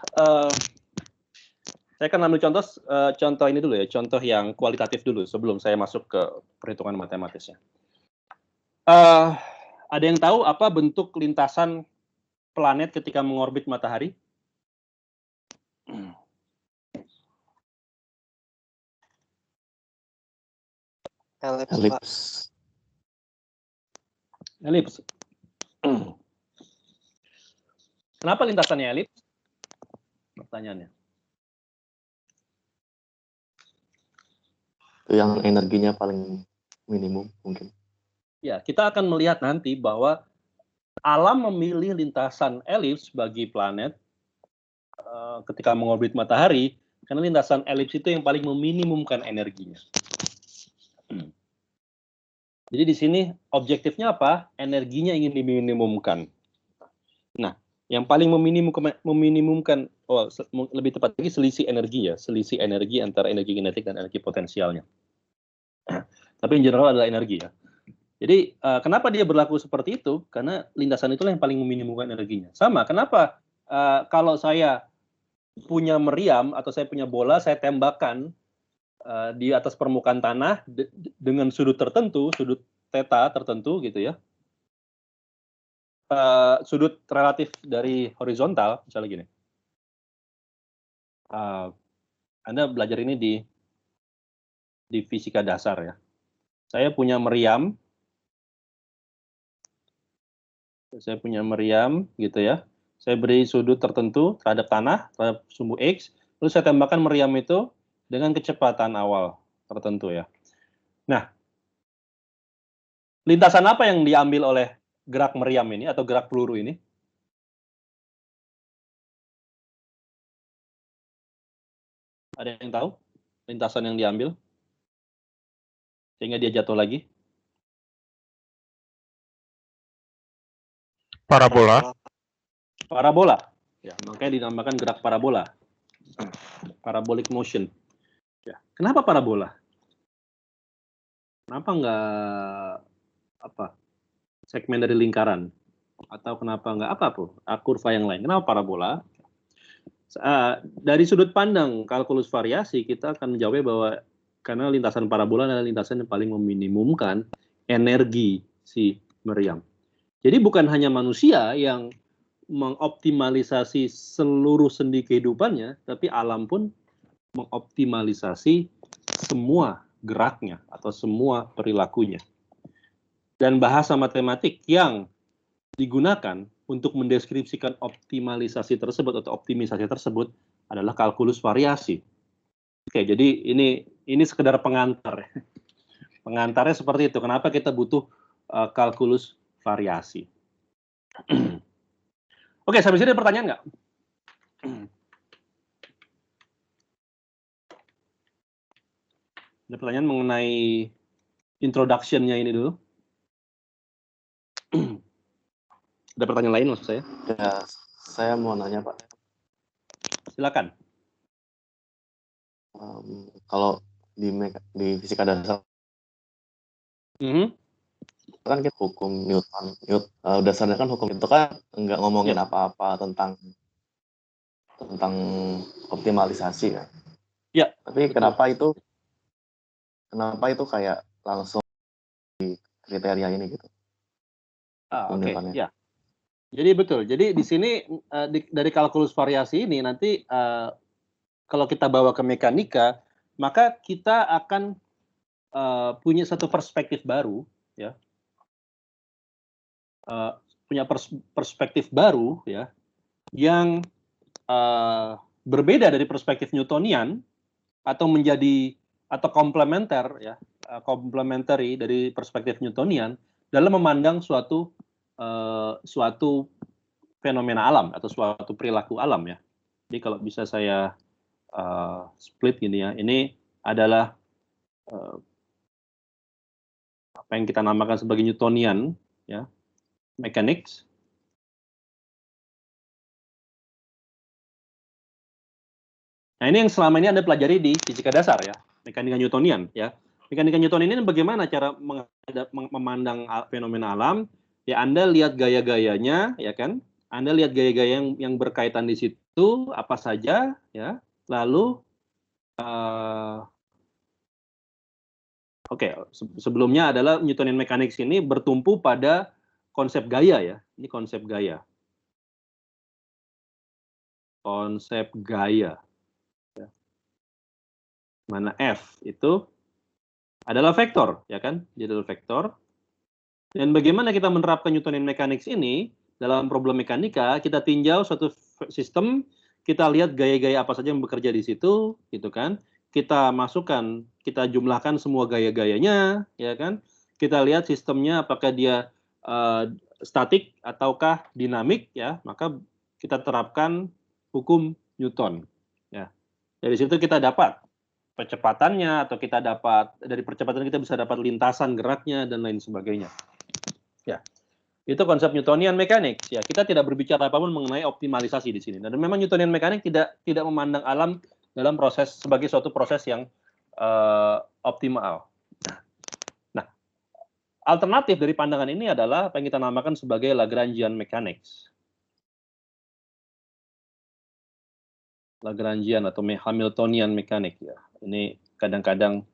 Contoh ini dulu ya, contoh yang kualitatif dulu sebelum saya masuk ke perhitungan matematisnya. Ada yang tahu apa bentuk lintasan planet ketika mengorbit matahari? Elips. Elips. Kenapa lintasannya elips? Pertanyaannya. Itu yang energinya paling minimum mungkin. Ya, kita akan melihat nanti bahwa alam memilih lintasan elips bagi planet ketika mengorbit matahari, karena lintasan elips itu yang paling meminimumkan energinya. Jadi di sini objektifnya apa? Energinya ingin diminimumkan. Nah, yang paling meminimumkan, lebih tepat lagi selisih energi ya, selisih energi antara energi kinetik dan energi potensialnya. Tapi in general adalah energi ya. Jadi kenapa dia berlaku seperti itu? Karena lintasan itulah yang paling meminimumkan energinya. Sama, kenapa kalau saya punya meriam atau saya punya bola, saya tembakkan di atas permukaan tanah dengan sudut tertentu, sudut theta tertentu gitu ya. Sudut relatif dari horizontal, misalnya gini. Anda belajar ini di fisika dasar ya. Saya punya meriam gitu ya. Saya beri sudut tertentu terhadap tanah, terhadap sumbu X, lalu saya tembakkan meriam itu dengan kecepatan awal tertentu ya. Nah, lintasan apa yang diambil oleh gerak meriam ini atau gerak peluru ini? Ada yang tahu lintasan yang diambil sehingga dia jatuh lagi? Parabola. Parabola. Ya, makanya dinamakan gerak parabola. Parabolic motion. Ya. Kenapa parabola? Kenapa nggak segmen dari lingkaran? Atau kenapa nggak kurva yang lain? Kenapa parabola? Dari sudut pandang kalkulus variasi, kita akan menjawab bahwa karena lintasan parabola adalah lintasan yang paling meminimumkan energi si meriam. Jadi bukan hanya manusia yang mengoptimalisasi seluruh sendi kehidupannya, tapi alam pun mengoptimalisasi semua geraknya atau semua perilakunya. Dan bahasa matematik yang digunakan untuk mendeskripsikan optimalisasi tersebut atau optimisasi tersebut adalah kalkulus variasi. Oke, jadi ini sekedar pengantar. Pengantarnya seperti itu. Kenapa kita butuh kalkulus variasi? Oke, sampai sini ada pertanyaan nggak? Ada pertanyaan mengenai introduction-nya ini dulu? Ada pertanyaan lain maksud saya? Ya, saya mau nanya Pak. Silakan. Kalau di fisika dasar kan kita hukum Newton, dasarnya kan hukum itu kan nggak ngomongin apa-apa tentang optimalisasi ya. Ya. Tapi betul. Kenapa itu kayak langsung di kriteria ini gitu? Oke. Ya. Jadi betul. Jadi di sini dari kalkulus variasi ini nanti kalau kita bawa ke mekanika, maka kita akan punya satu perspektif baru, ya. Punya perspektif baru, ya, yang berbeda dari perspektif Newtonian atau komplementer, ya, complementary dari perspektif Newtonian dalam memandang suatu fenomena alam atau suatu perilaku alam ya. Jadi kalau bisa saya split gini ya, ini adalah apa yang kita namakan sebagai Newtonian ya, mechanics. Nah, ini yang selama ini Anda pelajari di fisika dasar ya, mekanika Newtonian ya. Mekanika Newtonian ini bagaimana cara memandang fenomena alam? Ya, Anda lihat gaya-gayanya, ya kan? Anda lihat gaya-gaya yang berkaitan di situ apa saja, ya. Lalu, sebelumnya adalah Newtonian mechanics ini bertumpu pada konsep gaya ya. Ini konsep gaya. Konsep gaya. Ya. Mana F itu adalah vektor, ya kan? Jadi adalah vektor. Dan bagaimana kita menerapkan Newtonian mechanics ini dalam problem mekanika? Kita tinjau suatu sistem, kita lihat gaya-gaya apa saja yang bekerja di situ, gitu kan? Kita masukkan, kita jumlahkan semua gaya-gayanya, ya kan? Kita lihat sistemnya apakah dia statik ataukah dinamik, ya? Maka kita terapkan hukum Newton, ya. Dari situ kita dapat percepatannya, atau kita dapat dari percepatan kita bisa dapat lintasan geraknya dan lain sebagainya. Ya, itu konsep Newtonian mechanics. Ya, kita tidak berbicara apapun mengenai optimalisasi di sini. Dan memang Newtonian mechanics tidak memandang alam dalam proses sebagai suatu proses yang optimal. Nah, alternatif dari pandangan ini adalah apa yang kita namakan sebagai Lagrangian mechanics. Lagrangian atau Hamiltonian mekanik ya. Ini kadang-kadang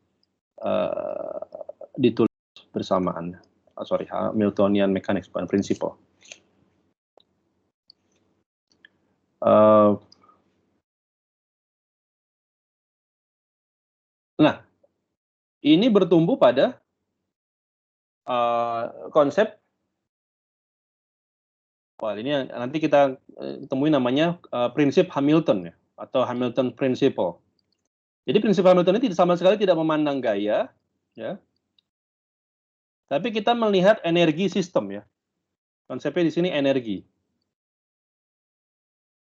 ditulis bersamaan. Hamiltonian mechanics bukan principle. Nah, ini bertumbuh pada konsep. Ini nanti kita temui namanya prinsip Hamilton ya, atau Hamilton principle. Jadi prinsip Hamilton ini sama sekali tidak memandang gaya, ya. Tapi kita melihat energi sistem ya. Konsepnya di sini energi.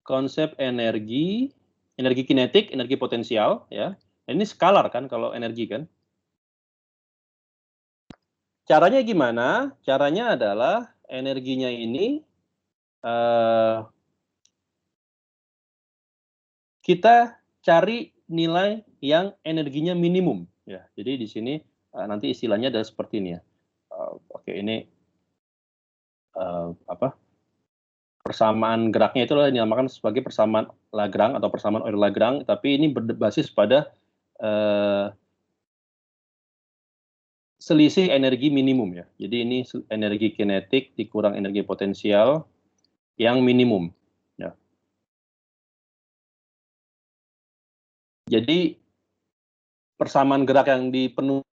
Konsep energi kinetik, energi potensial ya. Ini skalar kan kalau energi kan. Caranya gimana? Caranya adalah energinya ini kita cari nilai yang energinya minimum ya. Jadi di sini nanti istilahnya adalah seperti ini ya. Oke, ini persamaan geraknya itu dinamakan sebagai persamaan Lagrange atau persamaan Euler-Lagrange, tapi ini berbasis pada selisih energi minimum ya. Jadi ini energi kinetik dikurang energi potensial yang minimum. Ya. Jadi persamaan gerak yang dipenuhi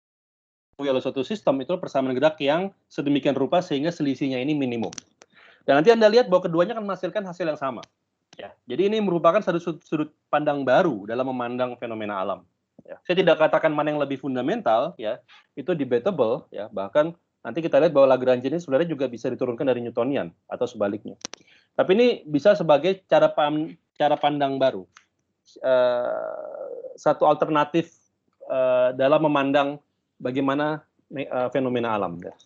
oleh suatu sistem itu persamaan gerak yang sedemikian rupa sehingga selisihnya ini minimum. Dan nanti Anda lihat bahwa keduanya akan menghasilkan hasil yang sama. Ya. Jadi ini merupakan satu sudut pandang baru dalam memandang fenomena alam. Ya. Saya tidak katakan mana yang lebih fundamental, ya, itu debatable, ya. Bahkan nanti kita lihat bahwa Lagrangian ini sebenarnya juga bisa diturunkan dari Newtonian atau sebaliknya. Tapi ini bisa sebagai cara pandang baru, satu alternatif dalam memandang bagaimana fenomena alam. Ya.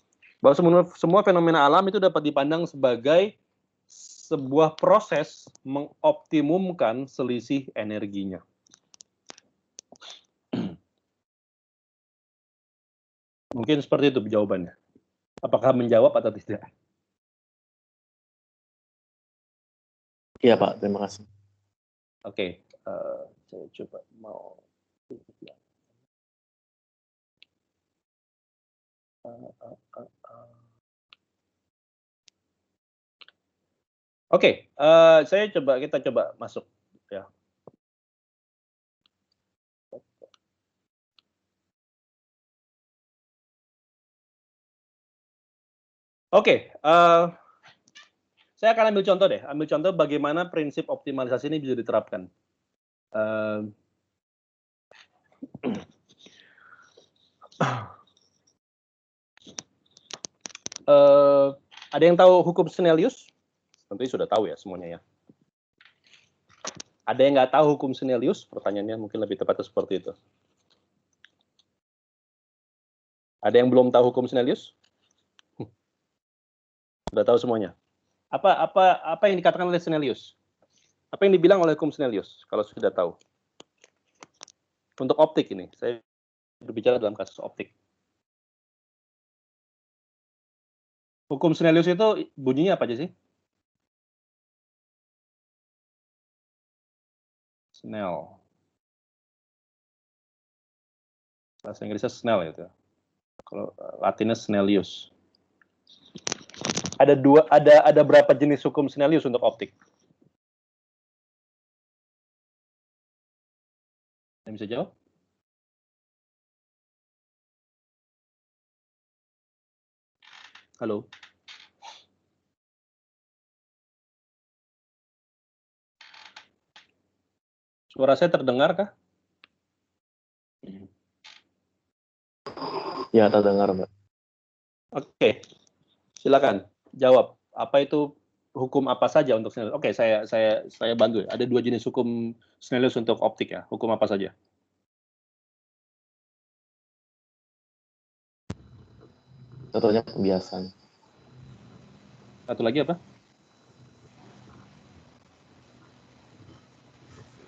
Bahwa semua fenomena alam itu dapat dipandang sebagai sebuah proses mengoptimumkan selisih energinya. Mungkin seperti itu jawabannya. Apakah menjawab atau tidak? Iya Pak, terima kasih. Oke, saya coba mau. Oke, kita coba masuk ya. Oke, saya akan ambil contoh deh. Ambil contoh bagaimana prinsip optimalisasi ini bisa diterapkan. Ada yang tahu hukum Snellius? Tentunya sudah tahu ya semuanya ya. Ada yang nggak tahu hukum Snellius? Pertanyaannya mungkin lebih tepatnya seperti itu. Ada yang belum tahu hukum Snellius? Sudah tahu semuanya. Apa yang dikatakan oleh Snellius? Apa yang dibilang oleh hukum Snellius? Kalau sudah tahu. Untuk optik ini, saya berbicara dalam kasus optik. Hukum Snellius itu bunyinya apa aja sih? Snell. Bahasa Inggrisnya Snell itu. Kalau Latinnya Snellius. Ada berapa jenis hukum Snellius untuk optik? Yang bisa jawab? Halo. Suara saya terdengar kah? Ya, terdengar Mbak. Oke, silakan jawab. Apa itu hukum apa saja untuk Snellius? Oke, saya bantu. Ada 2 jenis hukum Snellius untuk optik ya. Hukum apa saja? Contohnya kebiasaan. Satu lagi apa?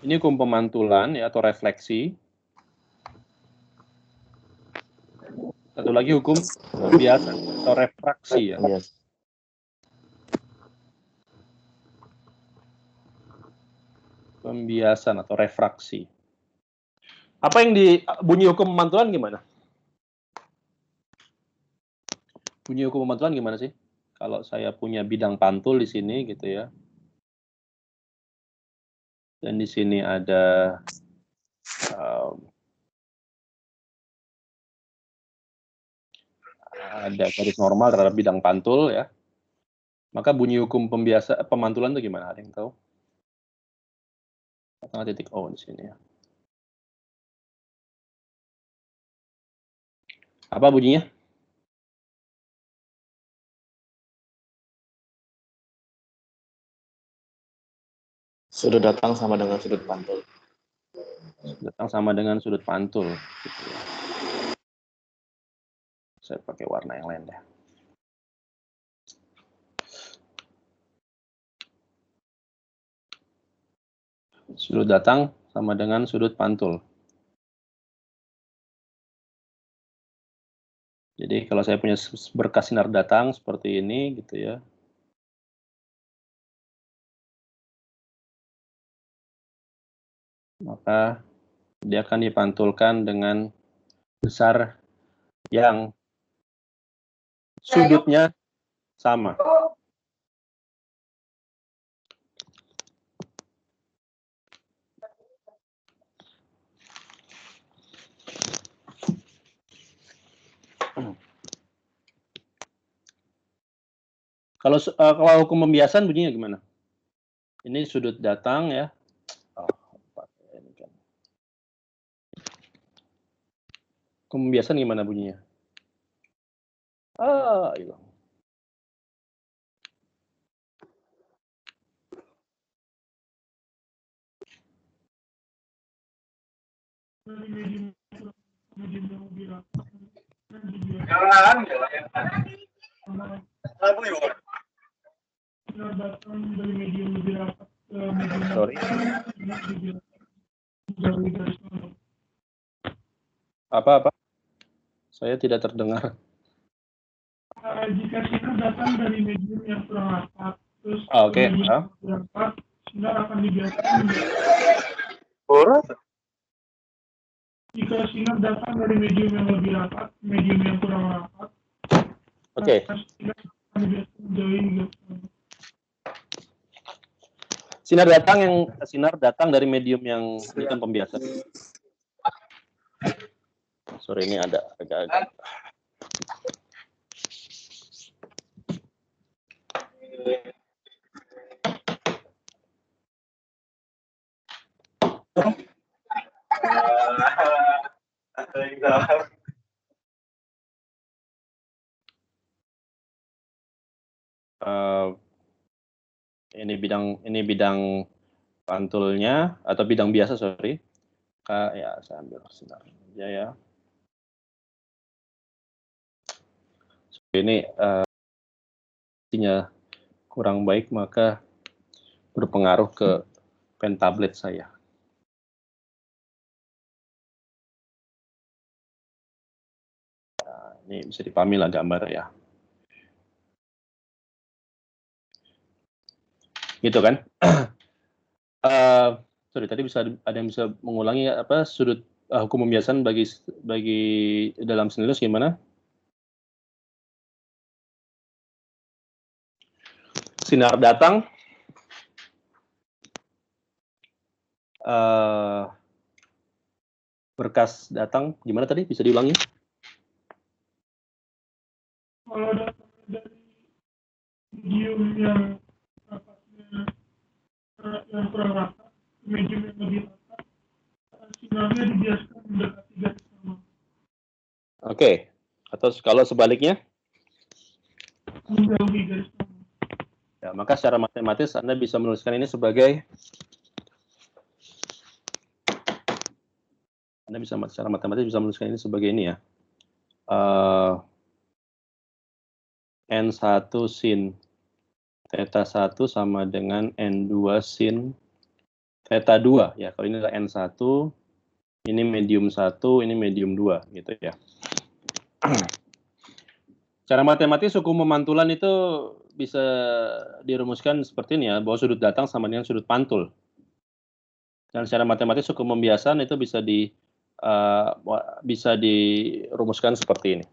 Ini hukum pemantulan ya atau refleksi. Satu lagi hukum kebiasaan atau refraksi ya. Yes. Pembiasan atau refraksi. Apa yang bunyi hukum pemantulan gimana? Bunyi hukum pemantulan gimana sih? Kalau saya punya bidang pantul di sini gitu ya. Dan di sini ada garis normal terhadap bidang pantul ya. Maka bunyi hukum pemantulan itu gimana? Ada yang tahu? Tengah titik O di sini ya. Apa bunyinya? Sudut datang sama dengan sudut pantul. Datang sama dengan sudut pantul. Gitu ya. Saya pakai warna yang lain deh. Sudut datang sama dengan sudut pantul. Jadi kalau saya punya berkas sinar datang seperti ini gitu ya. Maka dia akan dipantulkan dengan besar yang sudutnya sama. Kalau hukum pembiasan bunyinya gimana? Ini sudut datang ya. Hukum pembiasan gimana bunyinya? Hilang. Sorry. Apa? Saya tidak terdengar. Jika sinar datang dari medium yang kurang rapat, terus Oke. rapat, sinar akan dibiarkan. Jika sinar datang dari medium yang lebih rapat, medium yang kurang rapat, Oke. sinar akan dibiarkan menjauhi. Sinar datang dari medium yang bukan pembiasa. Sorry, ini ada agak-agak. Ini bidang pantulnya atau bidang biasa, sorry. Ya, saya ambil sinar aja ya. Ini kurang baik, maka berpengaruh ke pen tablet saya. Nah, ini bisa dipahami lah gambar ya. Gitu kan? Sorry, tadi ada yang bisa mengulangi apa sudut hukum pembiasan bagi dalam Snellus gimana? Sinar datang, berkas datang, gimana tadi? Bisa diulangi? Kalau datang dari medium yang rapatnya yang kurang rapat, medium yang lebih rapat, sinarnya dibiarkan mendekati garis sama. Oke. Atau kalau sebaliknya? Menjauhi garis sama. Ya, maka secara matematis Anda bisa menuliskan ini sebagai secara matematis bisa menuliskan ini sebagai ini ya. N1 sin theta 1 sama dengan N2 sin theta 2 ya. Kalau ini adalah N1, ini medium 1, ini medium 2 gitu ya. Secara matematis hukum pemantulan itu bisa dirumuskan seperti ini ya, bahwa sudut datang sama dengan sudut pantul. Dan secara matematis hukum pembiasan itu bisa dirumuskan seperti ini.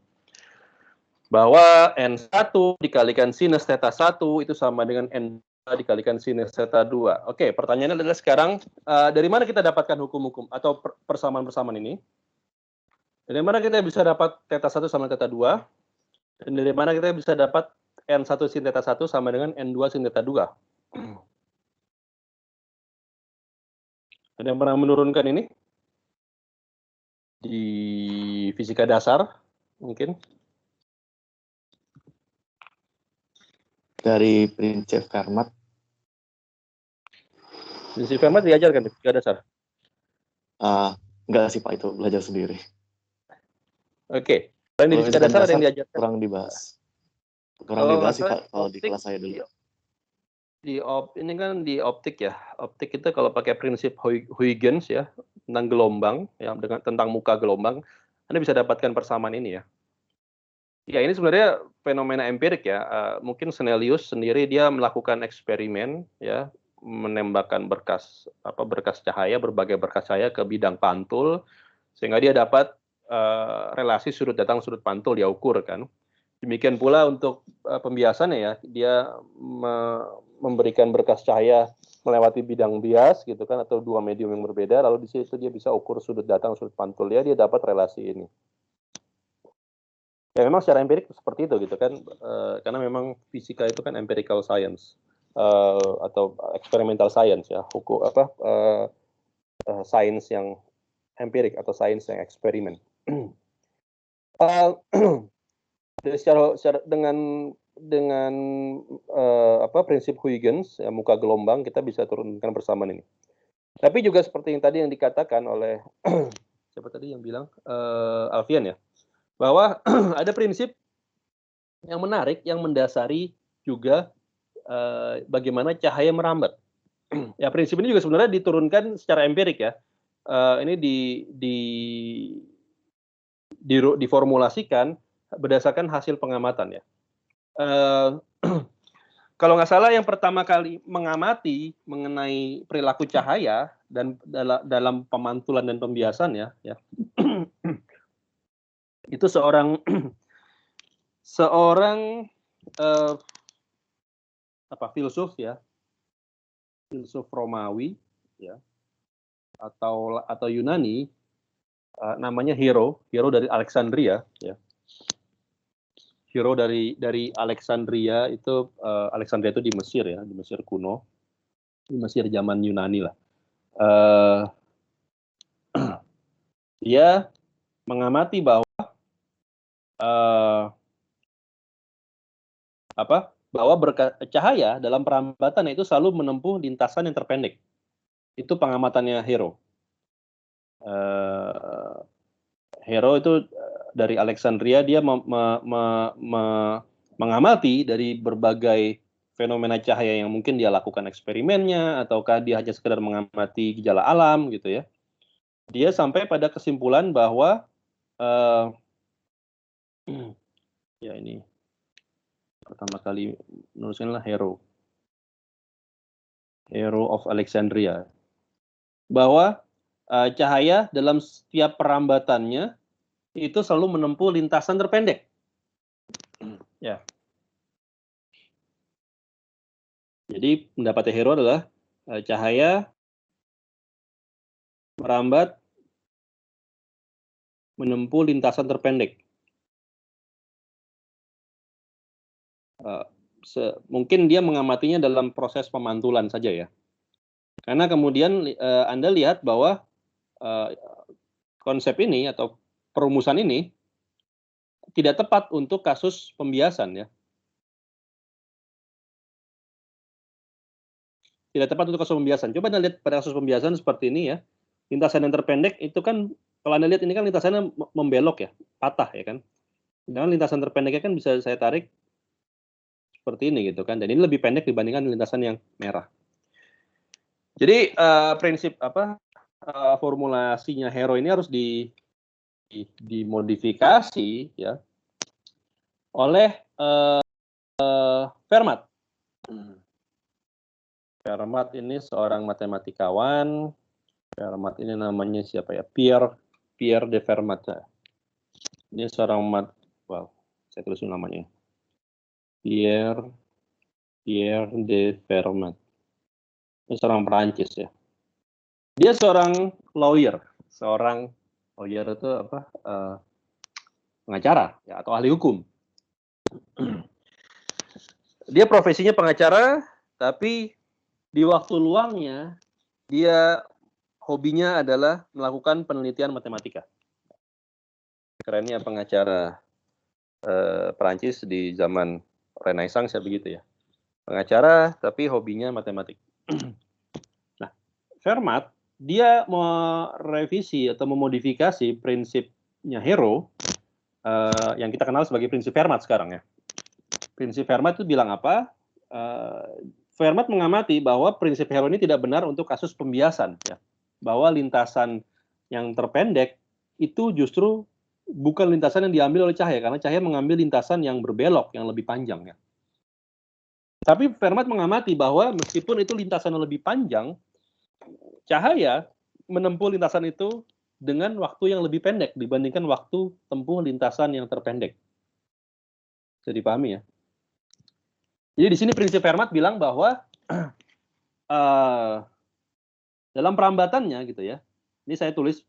Bahwa N1 dikalikan sinus theta 1 itu sama dengan N2 dikalikan sinus theta 2. Oke, pertanyaannya adalah sekarang, dari mana kita dapatkan hukum-hukum atau persamaan-persamaan ini? Dari mana kita bisa dapat theta 1 sama theta 2? Dan dari mana kita bisa dapat N1 sin theta 1 sama dengan N2 sin theta 2? Ada yang pernah menurunkan ini? Di fisika dasar, mungkin? Dari prinsip Fermat. Prinsip Fermat diajarkan di fisika dasar? Enggak sih Pak, itu belajar sendiri. Oke. Selain di fisika dasar ada yang diajarkan? Kurang dibahas. Kurang dibahas sih Pak, kalau di kelas saya dulu. Ini kan di optik ya. Optik itu kalau pakai prinsip Huygens ya, tentang gelombang, ya, tentang muka gelombang, Anda bisa dapatkan persamaan ini ya. Ya, ini sebenarnya fenomena empirik ya. Mungkin Snellius sendiri dia melakukan eksperimen ya, menembakkan berkas cahaya, berbagai berkas cahaya ke bidang pantul, sehingga dia dapat relasi sudut datang sudut pantul dia ukur kan. Demikian pula untuk pembiasannya ya, dia memberikan berkas cahaya melewati bidang bias gitu kan, atau dua medium yang berbeda, lalu di situ dia bisa ukur sudut datang sudut pantul dia dapat relasi ini. Ya memang secara empirik seperti itu gitu kan, karena memang fisika itu kan empirical science atau experimental science ya, sains yang empirik atau sains yang eksperimen. Dengan prinsip Huygens ya, muka gelombang kita bisa turunkan persamaan ini. Tapi juga seperti yang tadi yang dikatakan oleh siapa tadi yang bilang Alfian ya, bahwa ada prinsip yang menarik yang mendasari juga bagaimana cahaya merambat. Ya prinsip ini juga sebenarnya diturunkan secara empirik ya. Ini diformulasikan berdasarkan hasil pengamatan ya. Kalau nggak salah yang pertama kali mengamati mengenai perilaku cahaya dan dalam pemantulan dan pembiasan ya itu seorang filsuf ya, filsuf Romawi ya, atau Yunani, namanya Hero dari Alexandria ya. Hero dari Alexandria itu, Alexandria itu di Mesir ya, di Mesir kuno, di Mesir zaman Yunani lah. Dia mengamati bahwa cahaya dalam perambatan itu selalu menempuh lintasan yang terpendek. Itu pengamatannya Hero. Hero itu dari Alexandria, dia mengamati dari berbagai fenomena cahaya yang mungkin dia lakukan eksperimennya, ataukah dia hanya sekedar mengamati gejala alam gitu ya. Dia sampai pada kesimpulan bahwa ya ini pertama kali menuliskanlah Hero of Alexandria, bahwa cahaya dalam setiap perambatannya itu selalu menempuh lintasan terpendek. Ya. Jadi pendapatnya Hero adalah cahaya merambat menempuh lintasan terpendek. Mungkin dia mengamatinya dalam proses pemantulan saja ya. Karena kemudian Anda lihat bahwa konsep ini atau perumusan ini tidak tepat untuk kasus pembiasan ya. Tidak tepat untuk kasus pembiasan. Coba Anda lihat pada kasus pembiasan seperti ini ya. Lintasan yang terpendek itu kan, kalau Anda lihat ini kan lintasannya membelok ya, patah ya kan. Sedangkan lintasan terpendeknya kan bisa saya tarik seperti ini gitu kan. Dan ini lebih pendek dibandingkan lintasan yang merah. Jadi prinsip formulasinya Hero ini harus dimodifikasi ya oleh Fermat. Fermat ini seorang matematikawan Fermat ini namanya siapa ya? Pierre de Fermat. Ini seorang saya tulis namanya. Pierre de Fermat. Ini seorang Perancis ya. Dia seorang lawyer itu apa? Pengacara ya, atau ahli hukum. Dia profesinya pengacara, tapi di waktu luangnya dia hobinya adalah melakukan penelitian matematika. Kerennya pengacara Perancis di zaman Renaissance ya begitu ya. Pengacara tapi hobinya matematik. Nah, Fermat dia merevisi atau memodifikasi prinsipnya Hero yang kita kenal sebagai prinsip Fermat sekarang ya. Prinsip Fermat itu bilang apa? Fermat mengamati bahwa prinsip Hero ini tidak benar untuk kasus pembiasan ya. Bahwa lintasan yang terpendek itu justru bukan lintasan yang diambil oleh cahaya, karena cahaya mengambil lintasan yang berbelok yang lebih panjang ya. Tapi Fermat mengamati bahwa meskipun itu lintasan yang lebih panjang, cahaya menempuh lintasan itu dengan waktu yang lebih pendek dibandingkan waktu tempuh lintasan yang terpendek. Bisa dipahami ya? Jadi di sini prinsip Fermat bilang bahwa dalam perambatannya gitu ya. Ini saya tulis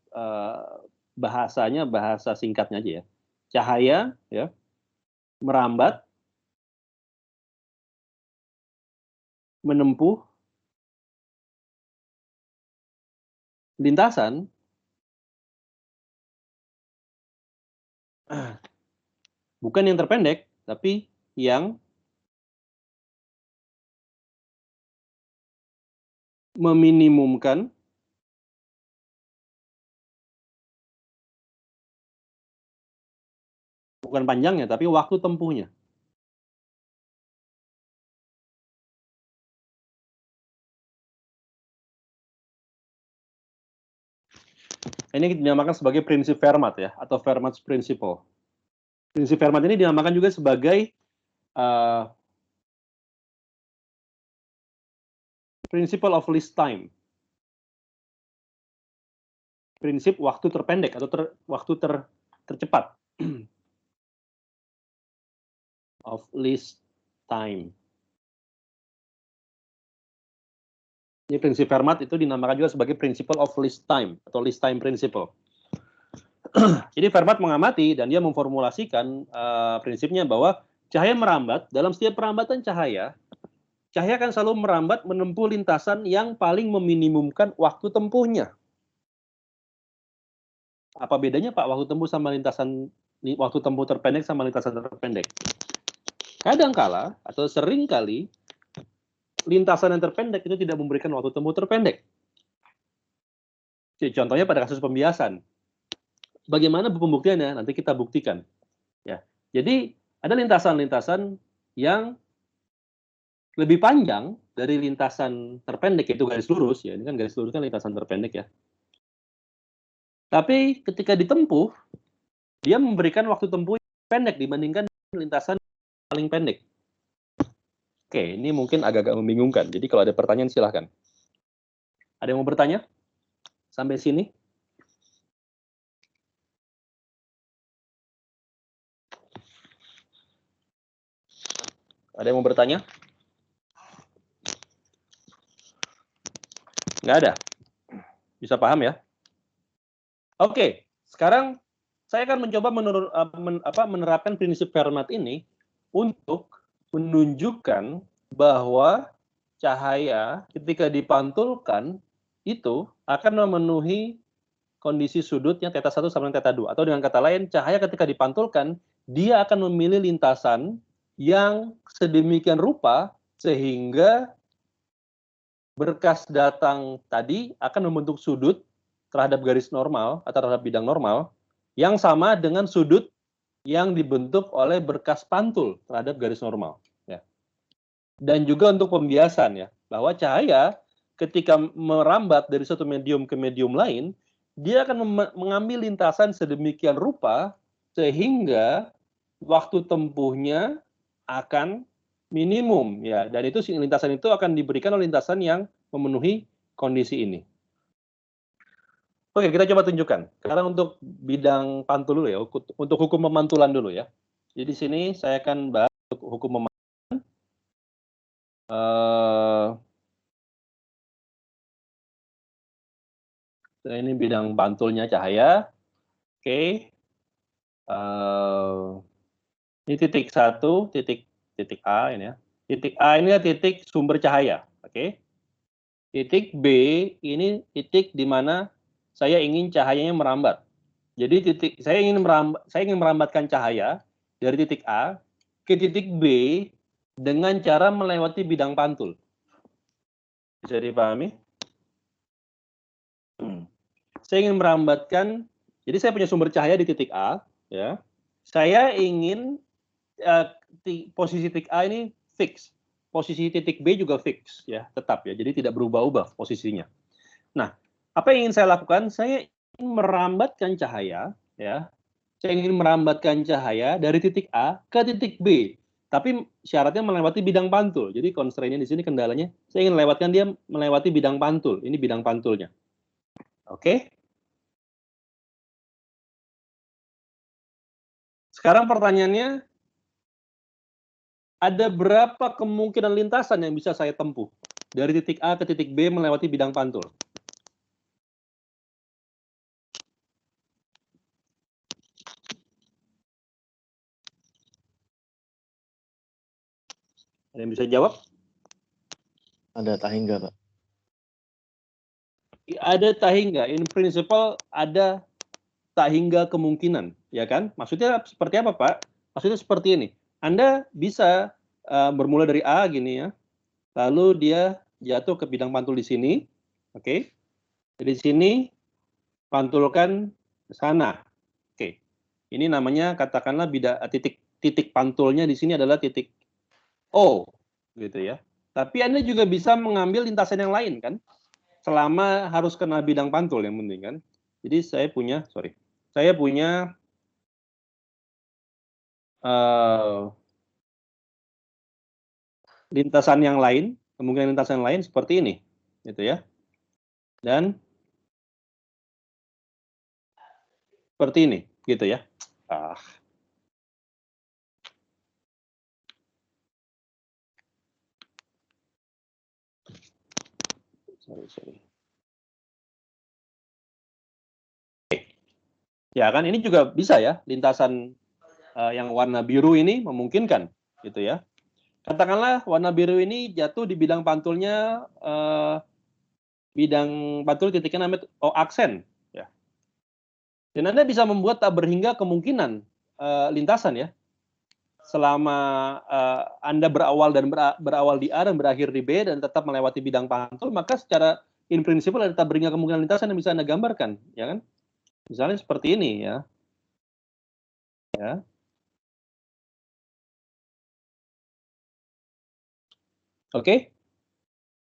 bahasanya bahasa singkatnya aja ya. Cahaya ya merambat menempuh lintasan bukan yang terpendek tapi yang meminimumkan bukan panjangnya tapi waktu tempuhnya. Ini dinamakan sebagai prinsip Fermat ya, atau Fermat's Principle. Prinsip Fermat ini dinamakan juga sebagai Principle of Least Time. Prinsip waktu terpendek atau waktu tercepat. Of least time. Ini prinsip Fermat itu dinamakan juga sebagai Principle of Least Time atau Least Time Principle. Jadi Fermat mengamati dan dia memformulasikan prinsipnya bahwa cahaya merambat, dalam setiap perambatan cahaya akan selalu merambat menempuh lintasan yang paling meminimumkan waktu tempuhnya. Apa bedanya Pak waktu tempuh sama waktu tempuh terpendek sama lintasan terpendek? Kadangkala atau seringkali lintasan yang terpendek itu tidak memberikan waktu tempuh terpendek. Jadi, contohnya pada kasus pembiasan. Bagaimana pembuktiannya? Nanti kita buktikan. Ya. Jadi ada lintasan-lintasan yang lebih panjang dari lintasan terpendek, yaitu garis lurus. Ya, ini kan garis lurus kan lintasan terpendek ya. Tapi ketika ditempuh, dia memberikan waktu tempuh yang pendek dibandingkan lintasan paling pendek. Oke, ini mungkin agak-agak membingungkan. Jadi kalau ada pertanyaan silahkan. Ada yang mau bertanya? Sampai sini? Ada yang mau bertanya? Nggak ada? Bisa paham ya? Oke, sekarang saya akan mencoba menerapkan prinsip Fermat ini untuk menunjukkan bahwa cahaya ketika dipantulkan itu akan memenuhi kondisi sudutnya θ1 sama dengan θ2. Atau dengan kata lain, cahaya ketika dipantulkan, dia akan memilih lintasan yang sedemikian rupa sehingga berkas datang tadi akan membentuk sudut terhadap garis normal atau terhadap bidang normal yang sama dengan sudut yang dibentuk oleh berkas pantul terhadap garis normal. Ya. Dan juga untuk pembiasan ya, bahwa cahaya ketika merambat dari satu medium ke medium lain, dia akan mengambil lintasan sedemikian rupa sehingga waktu tempuhnya akan minimum ya, dan itu lintasan itu akan diberikan oleh lintasan yang memenuhi kondisi ini. Oke, kita coba tunjukkan. Sekarang untuk bidang pantul dulu ya, untuk hukum pemantulan dulu ya. Jadi di sini saya akan bahas untuk hukum pemantulan. Ini bidang pantulnya cahaya. Oke. Ini titik 1, titik A ini ya. Titik A ini adalah titik sumber cahaya. Oke. Titik B ini titik di mana saya ingin cahayanya merambat. Jadi saya ingin merambatkan cahaya dari titik A ke titik B dengan cara melewati bidang pantul. Bisa dipahami? Saya ingin merambatkan, jadi saya punya sumber cahaya di titik A, ya. Saya ingin posisi titik A ini fix, posisi titik B juga fix, ya, tetap ya. Jadi tidak berubah-ubah posisinya. Nah, apa yang ingin saya lakukan? Saya ingin merambatkan cahaya, ya. Saya ingin merambatkan cahaya dari titik A ke titik B. Tapi syaratnya melewati bidang pantul. Jadi constraint-nya di sini kendalanya, saya ingin lewatkan dia melewati bidang pantul. Ini bidang pantulnya. Oke. Sekarang pertanyaannya, ada berapa kemungkinan lintasan yang bisa saya tempuh dari titik A ke titik B melewati bidang pantul? Ada yang bisa jawab? Ada tahingga, Pak. Ada tahingga. In principle ada tahingga kemungkinan, ya kan? Maksudnya seperti apa, Pak? Maksudnya seperti ini. Anda bisa bermula dari A gini ya, lalu dia jatuh ke bidang pantul di sini, oke? Jadi di sini pantulkan ke sana, oke? Ini namanya katakanlah titik pantulnya di sini adalah titik O, gitu ya. Tapi Anda juga bisa mengambil lintasan yang lain kan, selama harus kena bidang pantul yang penting kan. Jadi saya punya lintasan yang lain, kemungkinan lintasan yang lain seperti ini, gitu ya. Dan seperti ini, gitu ya. Sorry. Ya kan, ini juga bisa ya, lintasan yang warna biru ini memungkinkan, gitu ya. Katakanlah warna biru ini jatuh di bidang pantulnya, bidang pantul titiknya namanya O aksen, ya. Dan Anda bisa membuat tak berhingga kemungkinan lintasan ya. Selama Anda berawal di A dan berakhir di B dan tetap melewati bidang pantul, maka secara in principle ada tak berhingga kemungkinan lintasan yang bisa Anda gambarkan, ya kan? Misalnya seperti ini ya. Ya. Oke.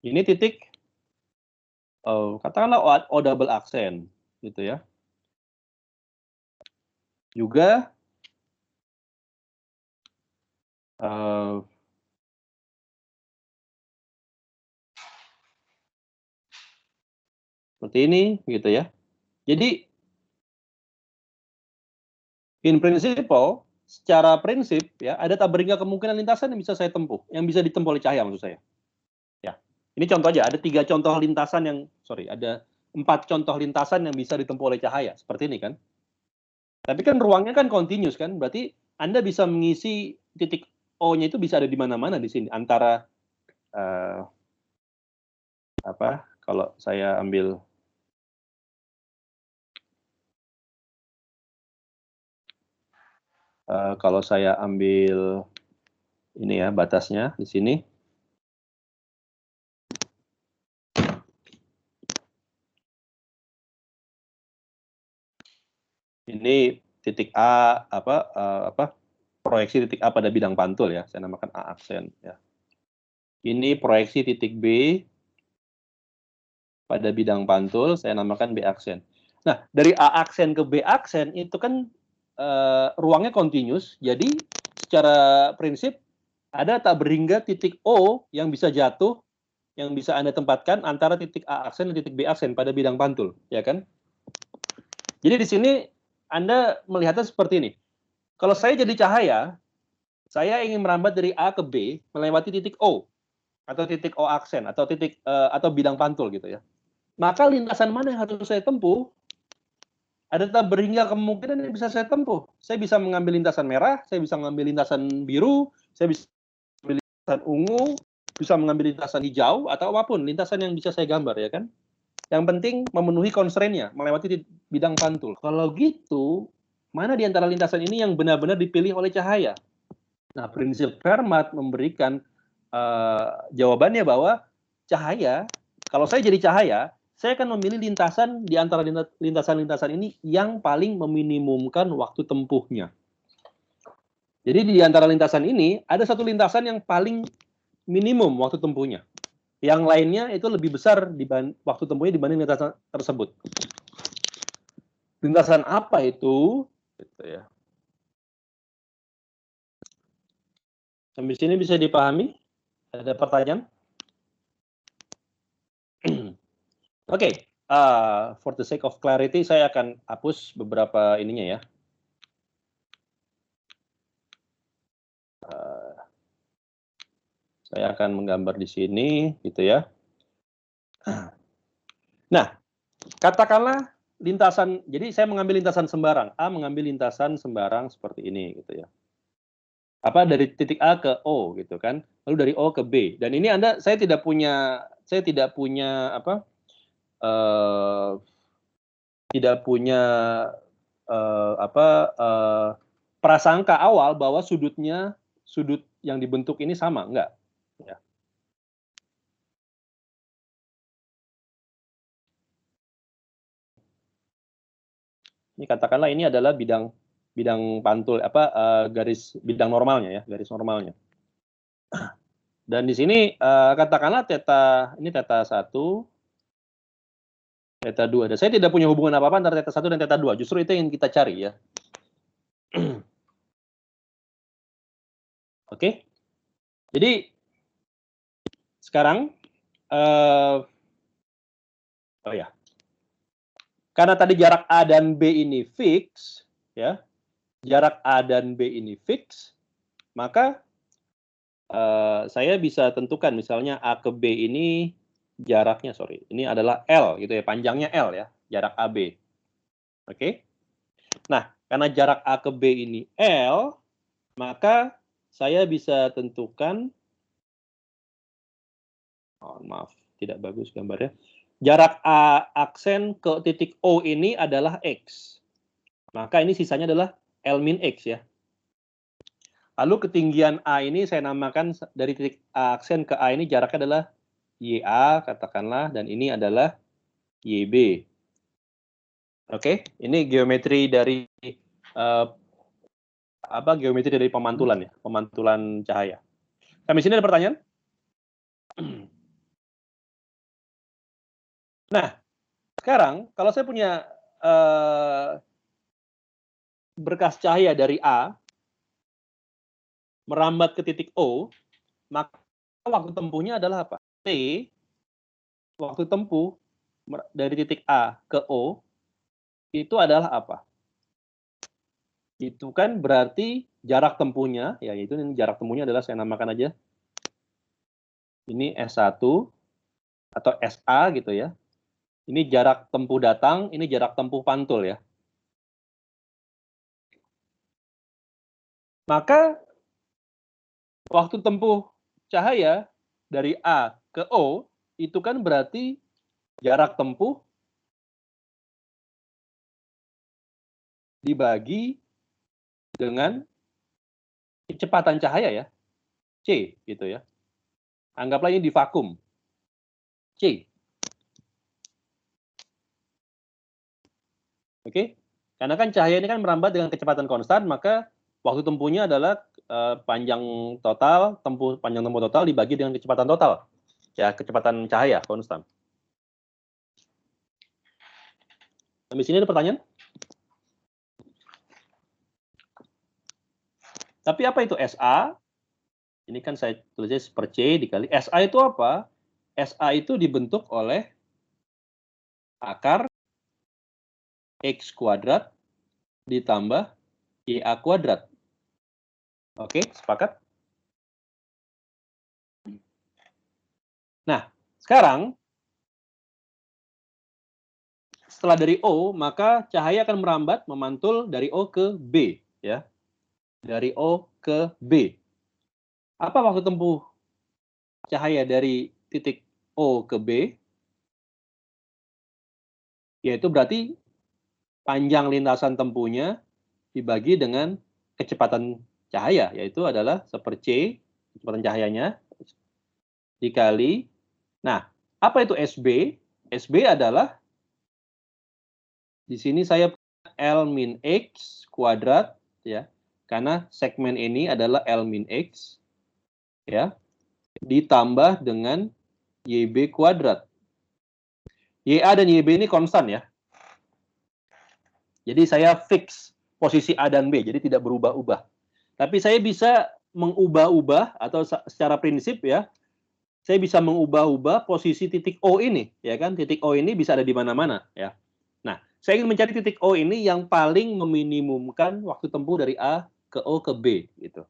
Ini titik katakanlah O double aksen gitu ya. Juga seperti ini gitu ya. Jadi in principle, secara prinsip ya ada tak berhingga kemungkinan lintasan yang bisa saya tempuh, yang bisa ditempuh oleh cahaya maksud saya. Ya, ini contoh aja. Ada 4 contoh lintasan yang bisa ditempuh oleh cahaya seperti ini kan. Tapi kan ruangnya kan continuous kan, berarti Anda bisa mengisi titik O-nya itu bisa ada di mana-mana di sini antara kalau saya ambil ini ya batasnya di sini. Ini titik A proyeksi titik A pada bidang pantul ya, saya namakan A aksen ya. Ini proyeksi titik B pada bidang pantul, saya namakan B aksen. Nah, dari A aksen ke B aksen itu kan ruangnya continuous, jadi secara prinsip ada tak berhingga titik O yang bisa jatuh, yang bisa Anda tempatkan antara titik A aksen dan titik B aksen pada bidang pantul, ya kan? Jadi di sini Anda melihatnya seperti ini. Kalau saya jadi cahaya, saya ingin merambat dari A ke B melewati titik O atau titik O aksen atau titik atau bidang pantul gitu ya. Maka lintasan mana yang harus saya tempuh? Ada berhingga kemungkinan yang bisa saya tempuh. Saya bisa mengambil lintasan merah, saya bisa mengambil lintasan biru, saya bisa mengambil lintasan ungu, bisa mengambil lintasan hijau atau apapun lintasan yang bisa saya gambar ya kan. Yang penting memenuhi constraint-nya, melewati bidang pantul. Kalau gitu, mana di antara lintasan ini yang benar-benar dipilih oleh cahaya? Nah, prinsip Fermat memberikan jawabannya bahwa cahaya, kalau saya jadi cahaya, saya akan memilih lintasan di antara lintasan-lintasan ini yang paling meminimumkan waktu tempuhnya. Jadi di antara lintasan ini, ada satu lintasan yang paling minimum waktu tempuhnya. Yang lainnya itu lebih besar waktu tempuhnya dibanding lintasan tersebut. Lintasan apa itu? Gitu ya. Sampai sini bisa dipahami? Ada pertanyaan? Oke, for the sake of clarity, saya akan hapus beberapa ininya ya. Saya akan menggambar di sini, gitu ya. Nah, katakanlah lintasan, jadi saya mengambil lintasan sembarang, A mengambil lintasan sembarang seperti ini, gitu ya. Apa dari titik A ke O, gitu kan? Lalu dari O ke B. Dan ini saya tidak punya prasangka awal bahwa sudut yang dibentuk ini sama, enggak. Ya. Ini katakanlah ini adalah bidang pantul garis bidang normalnya ya, garis normalnya. Dan di sini katakanlah ini theta 1, theta 2. Dan saya tidak punya hubungan apa-apa antara theta 1 dan theta 2. Justru itu yang kita cari ya. Oke. Jadi sekarang karena tadi jarak A dan B ini fix, ya, jarak A dan B ini fix, maka saya bisa tentukan misalnya A ke B ini jaraknya, ini adalah L gitu ya, panjangnya L ya, jarak AB. Oke. Nah, karena jarak A ke B ini L, maka saya bisa tentukan, maaf, tidak bagus gambarnya. Jarak A aksen ke titik O ini adalah X. Maka ini sisanya adalah L min X ya. Lalu ketinggian A ini saya namakan dari titik A aksen ke A ini jaraknya adalah YA katakanlah, dan ini adalah YB. Oke, ini geometri dari geometri dari pemantulan ya, pemantulan cahaya. Sampai sini ada pertanyaan? Nah, sekarang kalau saya punya berkas cahaya dari A merambat ke titik O, maka waktu tempuhnya adalah apa? T, waktu tempuh dari titik A ke O, itu adalah apa? Itu kan berarti jarak tempuhnya, yaitu jarak tempuhnya adalah saya namakan aja, ini S1 atau SA gitu ya. Ini jarak tempuh datang, ini jarak tempuh pantul ya. Maka waktu tempuh cahaya dari A ke O itu kan berarti jarak tempuh dibagi dengan kecepatan cahaya ya, C gitu ya. Anggaplah ini di vakum, C. Oke, karena kan cahaya ini kan merambat dengan kecepatan konstan, maka waktu tempuhnya adalah panjang tempuh total dibagi dengan kecepatan total. Ya, kecepatan cahaya konstan. Sampai sini ada pertanyaan? Tapi apa itu SA? Ini kan saya tulisnya per C dikali. SA itu apa? SA itu dibentuk oleh akar X kuadrat ditambah YA kuadrat. Oke, sepakat? Nah, sekarang setelah dari O, maka cahaya akan merambat, memantul dari O ke B, ya. Dari O ke B. Apa waktu tempuh cahaya dari titik O ke B? Yaitu berarti panjang lintasan tempuhnya dibagi dengan kecepatan cahaya, yaitu adalah 1/C, kecepatan cahayanya, dikali. Nah, apa itu SB? SB adalah, di sini saya L min X kuadrat, ya, karena segmen ini adalah L min X, ya, ditambah dengan YB kuadrat. YA dan YB ini konstan, ya. Jadi saya fix posisi A dan B, jadi tidak berubah-ubah. Tapi saya bisa mengubah-ubah atau secara prinsip, ya, saya bisa mengubah-ubah posisi titik O ini, ya kan? Titik O ini bisa ada di mana-mana, ya. Nah, saya ingin mencari titik O ini yang paling meminimumkan waktu tempuh dari A ke O ke B, gitu.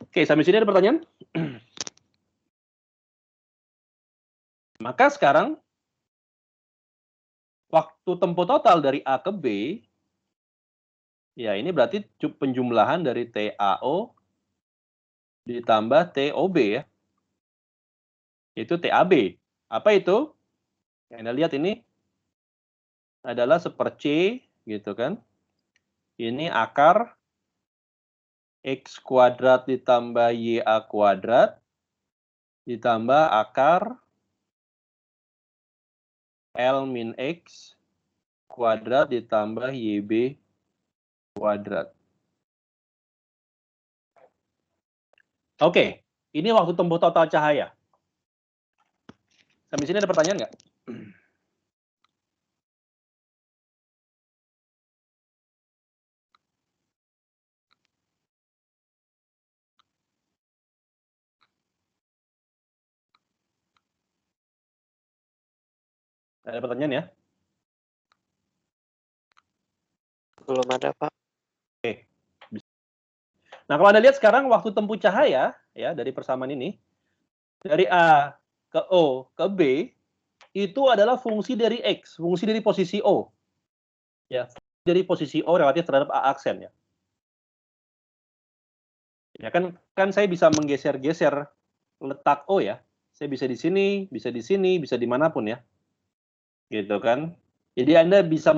Oke, sampai sini ada pertanyaan? Maka sekarang waktu tempuh total dari A ke B, ya ini berarti penjumlahan dari TAO ditambah TOB, ya. Itu TAB. Apa itu? Yang Anda lihat ini adalah 1/C, gitu kan. Ini akar X kuadrat ditambah YA kuadrat ditambah akar L min X kuadrat ditambah YB kuadrat. Oke, ini waktu tempuh total cahaya. Sampai sini ada pertanyaan nggak? Ada pertanyaan ya? Belum ada, Pak. Nah, kalau Anda lihat sekarang waktu tempuh cahaya, ya, dari persamaan ini, dari A ke O ke B, itu adalah fungsi dari X, fungsi dari posisi O. Ya, dari posisi O relatif terhadap A aksen, ya. Ya kan saya bisa menggeser-geser letak O, ya. Saya bisa di sini, bisa di sini, bisa dimanapun, ya. Gitu kan. Jadi Anda bisa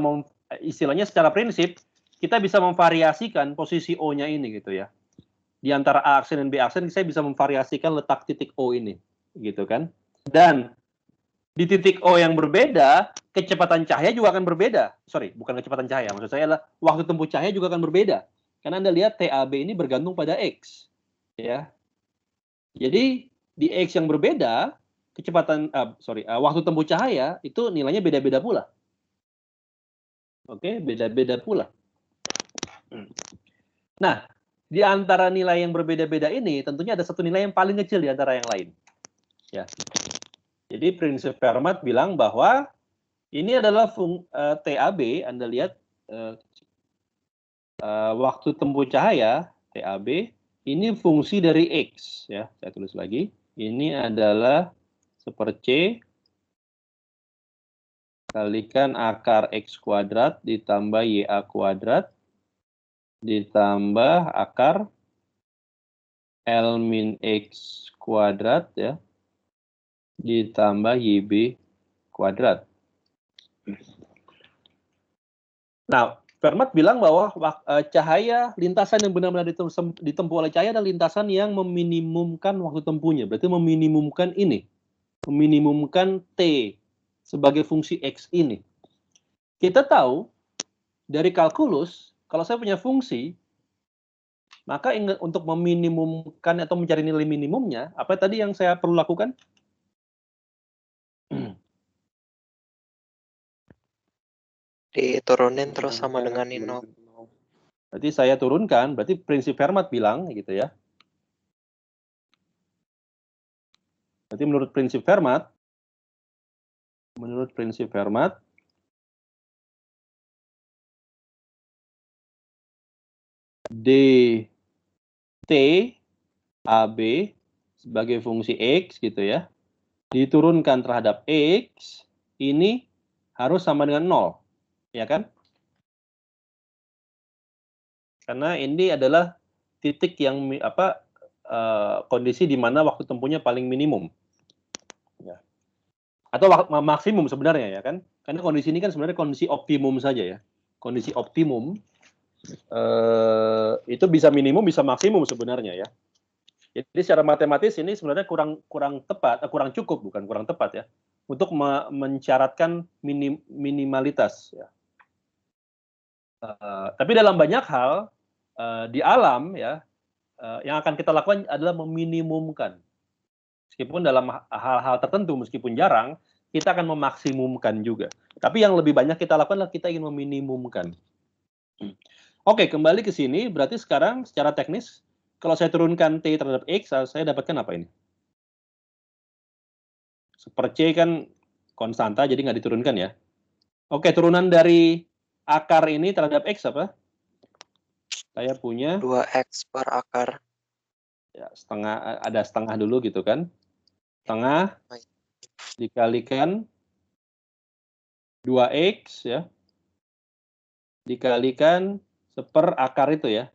istilahnya secara prinsip kita bisa memvariasikan posisi O-nya ini, gitu ya. Di antara A aksen dan B aksen saya bisa memvariasikan letak titik O ini, gitu kan. Dan di titik O yang berbeda, kecepatan cahaya juga akan berbeda. Sorry, bukan kecepatan cahaya, maksud saya adalah waktu tempuh cahaya juga akan berbeda. Karena Anda lihat TAB ini bergantung pada X, ya. Jadi di X yang berbeda, kecepatan waktu tempuh cahaya itu nilainya beda-beda pula. Oke, beda-beda pula. Nah, di antara nilai yang berbeda-beda ini, tentunya ada satu nilai yang paling kecil di antara yang lain. Ya. Jadi prinsip Fermat bilang bahwa ini adalah TAB, Anda lihat waktu tempuh cahaya, TAB, ini fungsi dari X. Ya, saya tulis lagi. Ini adalah 1/C kalikan akar X kuadrat ditambah YA kuadrat ditambah akar L min X kuadrat, ya, ditambah YB kuadrat. Nah, Fermat bilang bahwa cahaya, lintasan yang benar-benar ditempuh oleh cahaya adalah lintasan yang meminimumkan waktu tempuhnya. Berarti meminimumkan ini. Meminimumkan T sebagai fungsi X ini. Kita tahu dari kalkulus, kalau saya punya fungsi, maka untuk meminimumkan atau mencari nilai minimumnya, apa tadi yang saya perlu lakukan? Diturunin terus sama dengan nol. Berarti saya turunkan, berarti prinsip Fermat bilang, gitu ya. Berarti menurut prinsip Fermat, dt AB sebagai fungsi X gitu ya, diturunkan terhadap X, ini harus sama dengan 0, ya kan? Karena ini adalah titik yang kondisi di mana waktu tempuhnya paling minimum. Ya. Atau maksimum sebenarnya ya kan? Karena kondisi ini kan sebenarnya kondisi optimum saja ya. Kondisi optimum itu bisa minimum, bisa maksimum sebenarnya ya. Jadi secara matematis ini sebenarnya kurang tepat ya, untuk mensyaratkan minimalitas ya. Tapi dalam banyak hal di alam ya, yang akan kita lakukan adalah meminimumkan. Meskipun dalam hal-hal tertentu, meskipun jarang, kita akan memaksimumkan juga. Tapi yang lebih banyak kita lakukan adalah kita ingin meminimumkan. Oke, kembali ke sini, berarti sekarang secara teknis, kalau saya turunkan T terhadap X, saya dapatkan apa ini? Super C kan konstanta, jadi nggak diturunkan ya. Oke, turunan dari akar ini terhadap X apa? Saya punya 2x per akar. Ya, ada setengah dulu gitu kan. Setengah dikalikan 2x ya. Dikalikan seper akar itu ya.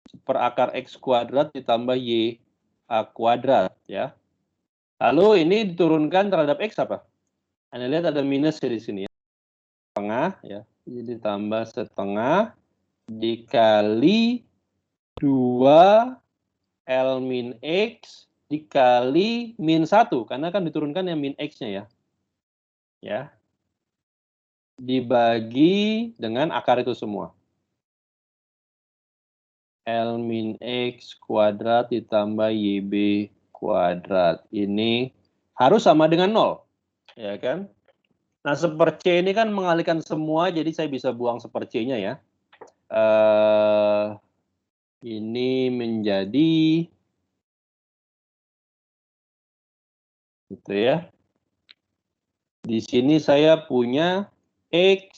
Seper akar x kuadrat ditambah y a kuadrat ya. Lalu ini diturunkan terhadap x apa? Anda lihat ada minus di sini ya. Setengah ya. Jadi ditambah setengah dikali 2 L min X dikali min 1. Karena kan diturunkan yang min X-nya ya. Ya. Dibagi dengan akar itu semua. L min X kuadrat ditambah YB kuadrat. Ini harus sama dengan 0. Ya kan? Nah, super C ini kan mengalihkan semua, jadi saya bisa buang super C-nya ya. Ini menjadi gitu ya. Di sini saya punya X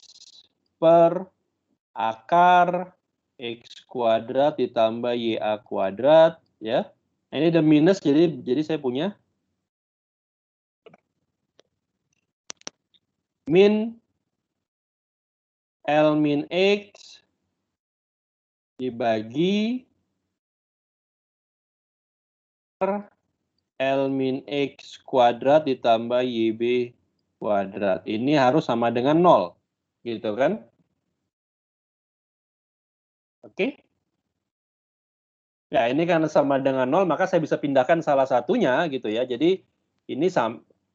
per akar X kuadrat ditambah YA kuadrat ya. Nah, ini ada minus, jadi saya punya min L min X dibagi per L min X kuadrat ditambah YB kuadrat. Ini harus sama dengan 0. Gitu kan? Oke. Ya, ini karena sama dengan 0, maka saya bisa pindahkan salah satunya gitu ya. Jadi ini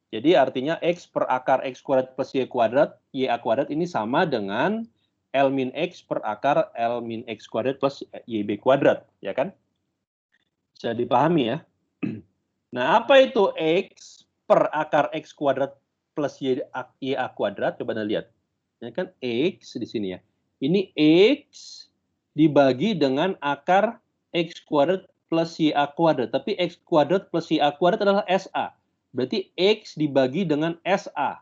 jadi artinya X per akar X kuadrat plus Y kuadrat, YA kuadrat ini sama dengan L min X per akar L min X kuadrat plus YB kuadrat. Ya kan? Bisa dipahami ya. Nah, apa itu X per akar X kuadrat plus YA kuadrat? Coba Anda lihat. Ini kan X di sini ya. Ini X dibagi dengan akar X kuadrat plus YA kuadrat. Tapi X kuadrat plus YA kuadrat adalah SA. Berarti X dibagi dengan SA.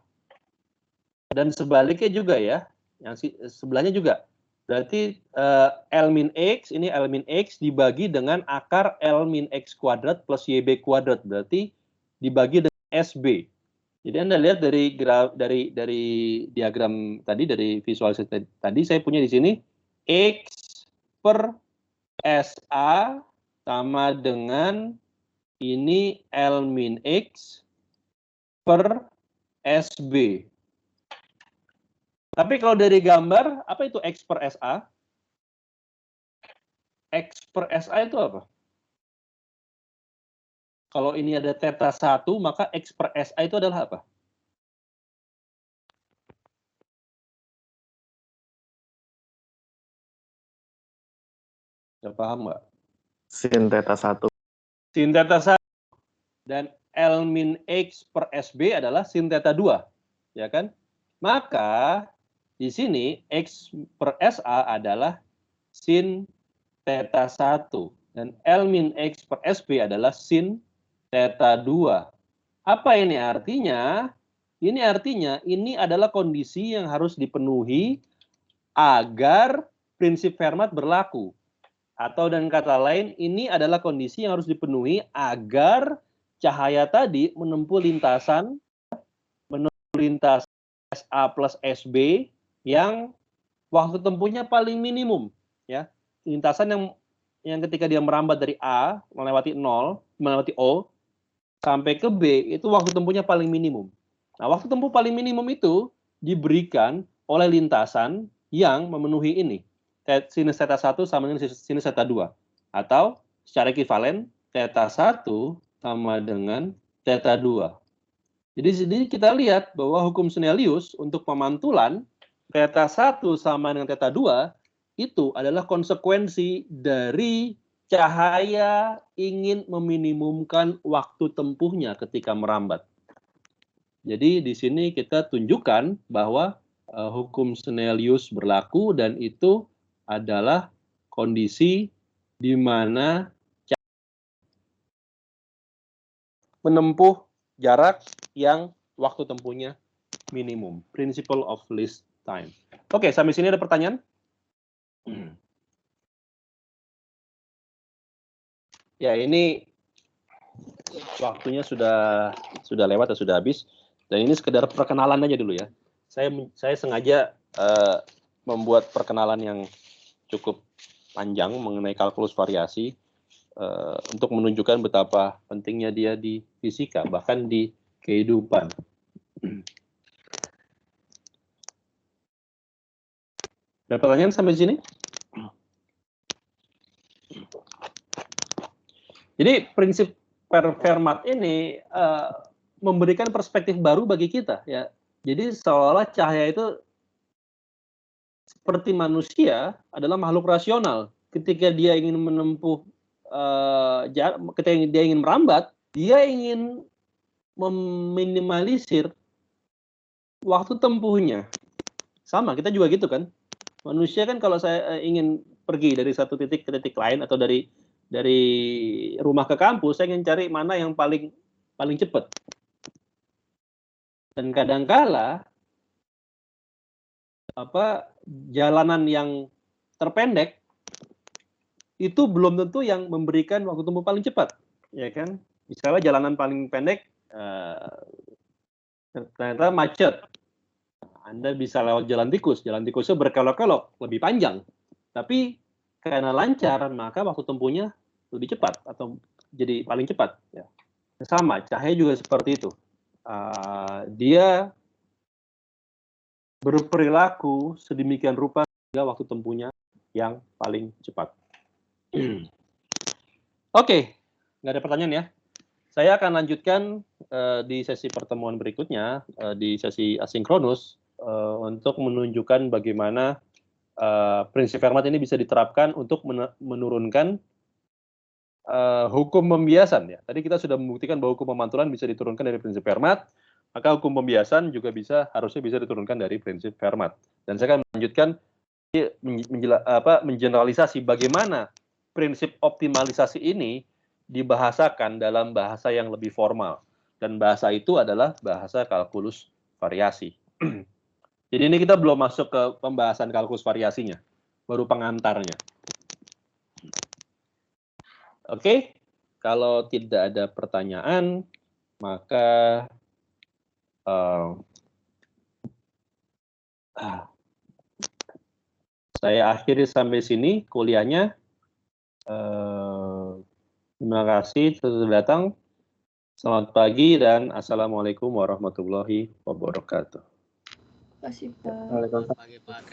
Dan sebaliknya juga ya. Yang sebelahnya juga. Berarti L min X, ini L min X dibagi dengan akar L min X kuadrat plus YB kuadrat. Berarti dibagi dengan SB. Jadi Anda lihat dari diagram tadi, dari visualisasi tadi, saya punya di sini X per SA sama dengan ini L min X per SB. Tapi kalau dari gambar, apa itu X per SA? X per SA itu apa? Kalau ini ada theta 1, maka X per SA itu adalah apa? Sudah paham nggak? Sin theta 1. Sin theta 1. Dan L min X per SB adalah sin theta 2. Ya kan? Maka di sini X per SA adalah sin theta 1. Dan L min X per SB adalah sin theta 2. Apa ini artinya? Ini artinya ini adalah kondisi yang harus dipenuhi agar prinsip Fermat berlaku. Atau dengan kata lain, ini adalah kondisi yang harus dipenuhi agar cahaya tadi menempuh lintasan SA plus SB yang waktu tempuhnya paling minimum, ya. Lintasan yang ketika dia merambat dari A melewati O sampai ke B itu waktu tempuhnya paling minimum. Nah, waktu tempuh paling minimum itu diberikan oleh lintasan yang memenuhi ini. Sinus theta 1 sama dengan sinus theta 2. Atau secara ekivalen theta 1 sama dengan theta 2. Jadi di sini kita lihat bahwa hukum Snellius untuk pemantulan theta 1 sama dengan theta 2 itu adalah konsekuensi dari cahaya ingin meminimumkan waktu tempuhnya ketika merambat. Jadi di sini kita tunjukkan bahwa hukum Snellius berlaku dan itu adalah kondisi di mana menempuh jarak yang waktu tempuhnya minimum. Principle of least time. Oke, sampai sini ada pertanyaan? Ya, ini waktunya sudah lewat atau sudah habis. Dan ini sekedar perkenalan aja dulu ya. Saya sengaja membuat perkenalan yang cukup panjang mengenai kalkulus variasi untuk menunjukkan betapa pentingnya dia di fisika, bahkan di kehidupan. Ada pertanyaan sampai sini? Jadi prinsip Fermat ini memberikan perspektif baru bagi kita, ya. Jadi seolah cahaya itu seperti manusia adalah makhluk rasional. Ketika dia ingin menempuh, ketika dia ingin merambat, dia ingin meminimalisir waktu tempuhnya. Sama, kita juga gitu kan. Manusia kan kalau saya ingin pergi dari satu titik ke titik lain atau dari rumah ke kampus, saya ingin cari mana yang paling cepat. Dan kadangkala jalanan yang terpendek itu belum tentu yang memberikan waktu tempuh paling cepat, ya kan? Misalnya jalanan paling pendek ternyata macet. Anda bisa lewat jalan tikusnya berkelok-kelok, lebih panjang. Tapi karena lancar, maka waktu tempuhnya lebih cepat atau jadi paling cepat. Ya. Sama, cahaya juga seperti itu. Dia berperilaku sedemikian rupa sehingga waktu tempuhnya yang paling cepat. Oke, nggak ada pertanyaan ya. Saya akan lanjutkan di sesi pertemuan berikutnya, di sesi asinkronus, untuk menunjukkan bagaimana prinsip Fermat ini bisa diterapkan untuk menurunkan hukum pembiasan. Ya. Tadi kita sudah membuktikan bahwa hukum pemantulan bisa diturunkan dari prinsip Fermat, maka hukum pembiasan juga harusnya bisa diturunkan dari prinsip Fermat. Dan saya akan melanjutkan mengeneralisasi bagaimana prinsip optimalisasi ini dibahasakan dalam bahasa yang lebih formal. Dan bahasa itu adalah bahasa kalkulus variasi. Jadi ini kita belum masuk ke pembahasan kalkulus variasinya, baru pengantarnya. Oke, kalau tidak ada pertanyaan, maka saya akhiri sampai sini kuliahnya. Terima kasih sudah datang. Selamat pagi dan Assalamualaikum warahmatullahi wabarakatuh. Terima kasih, Pak. Waalaikumsalam.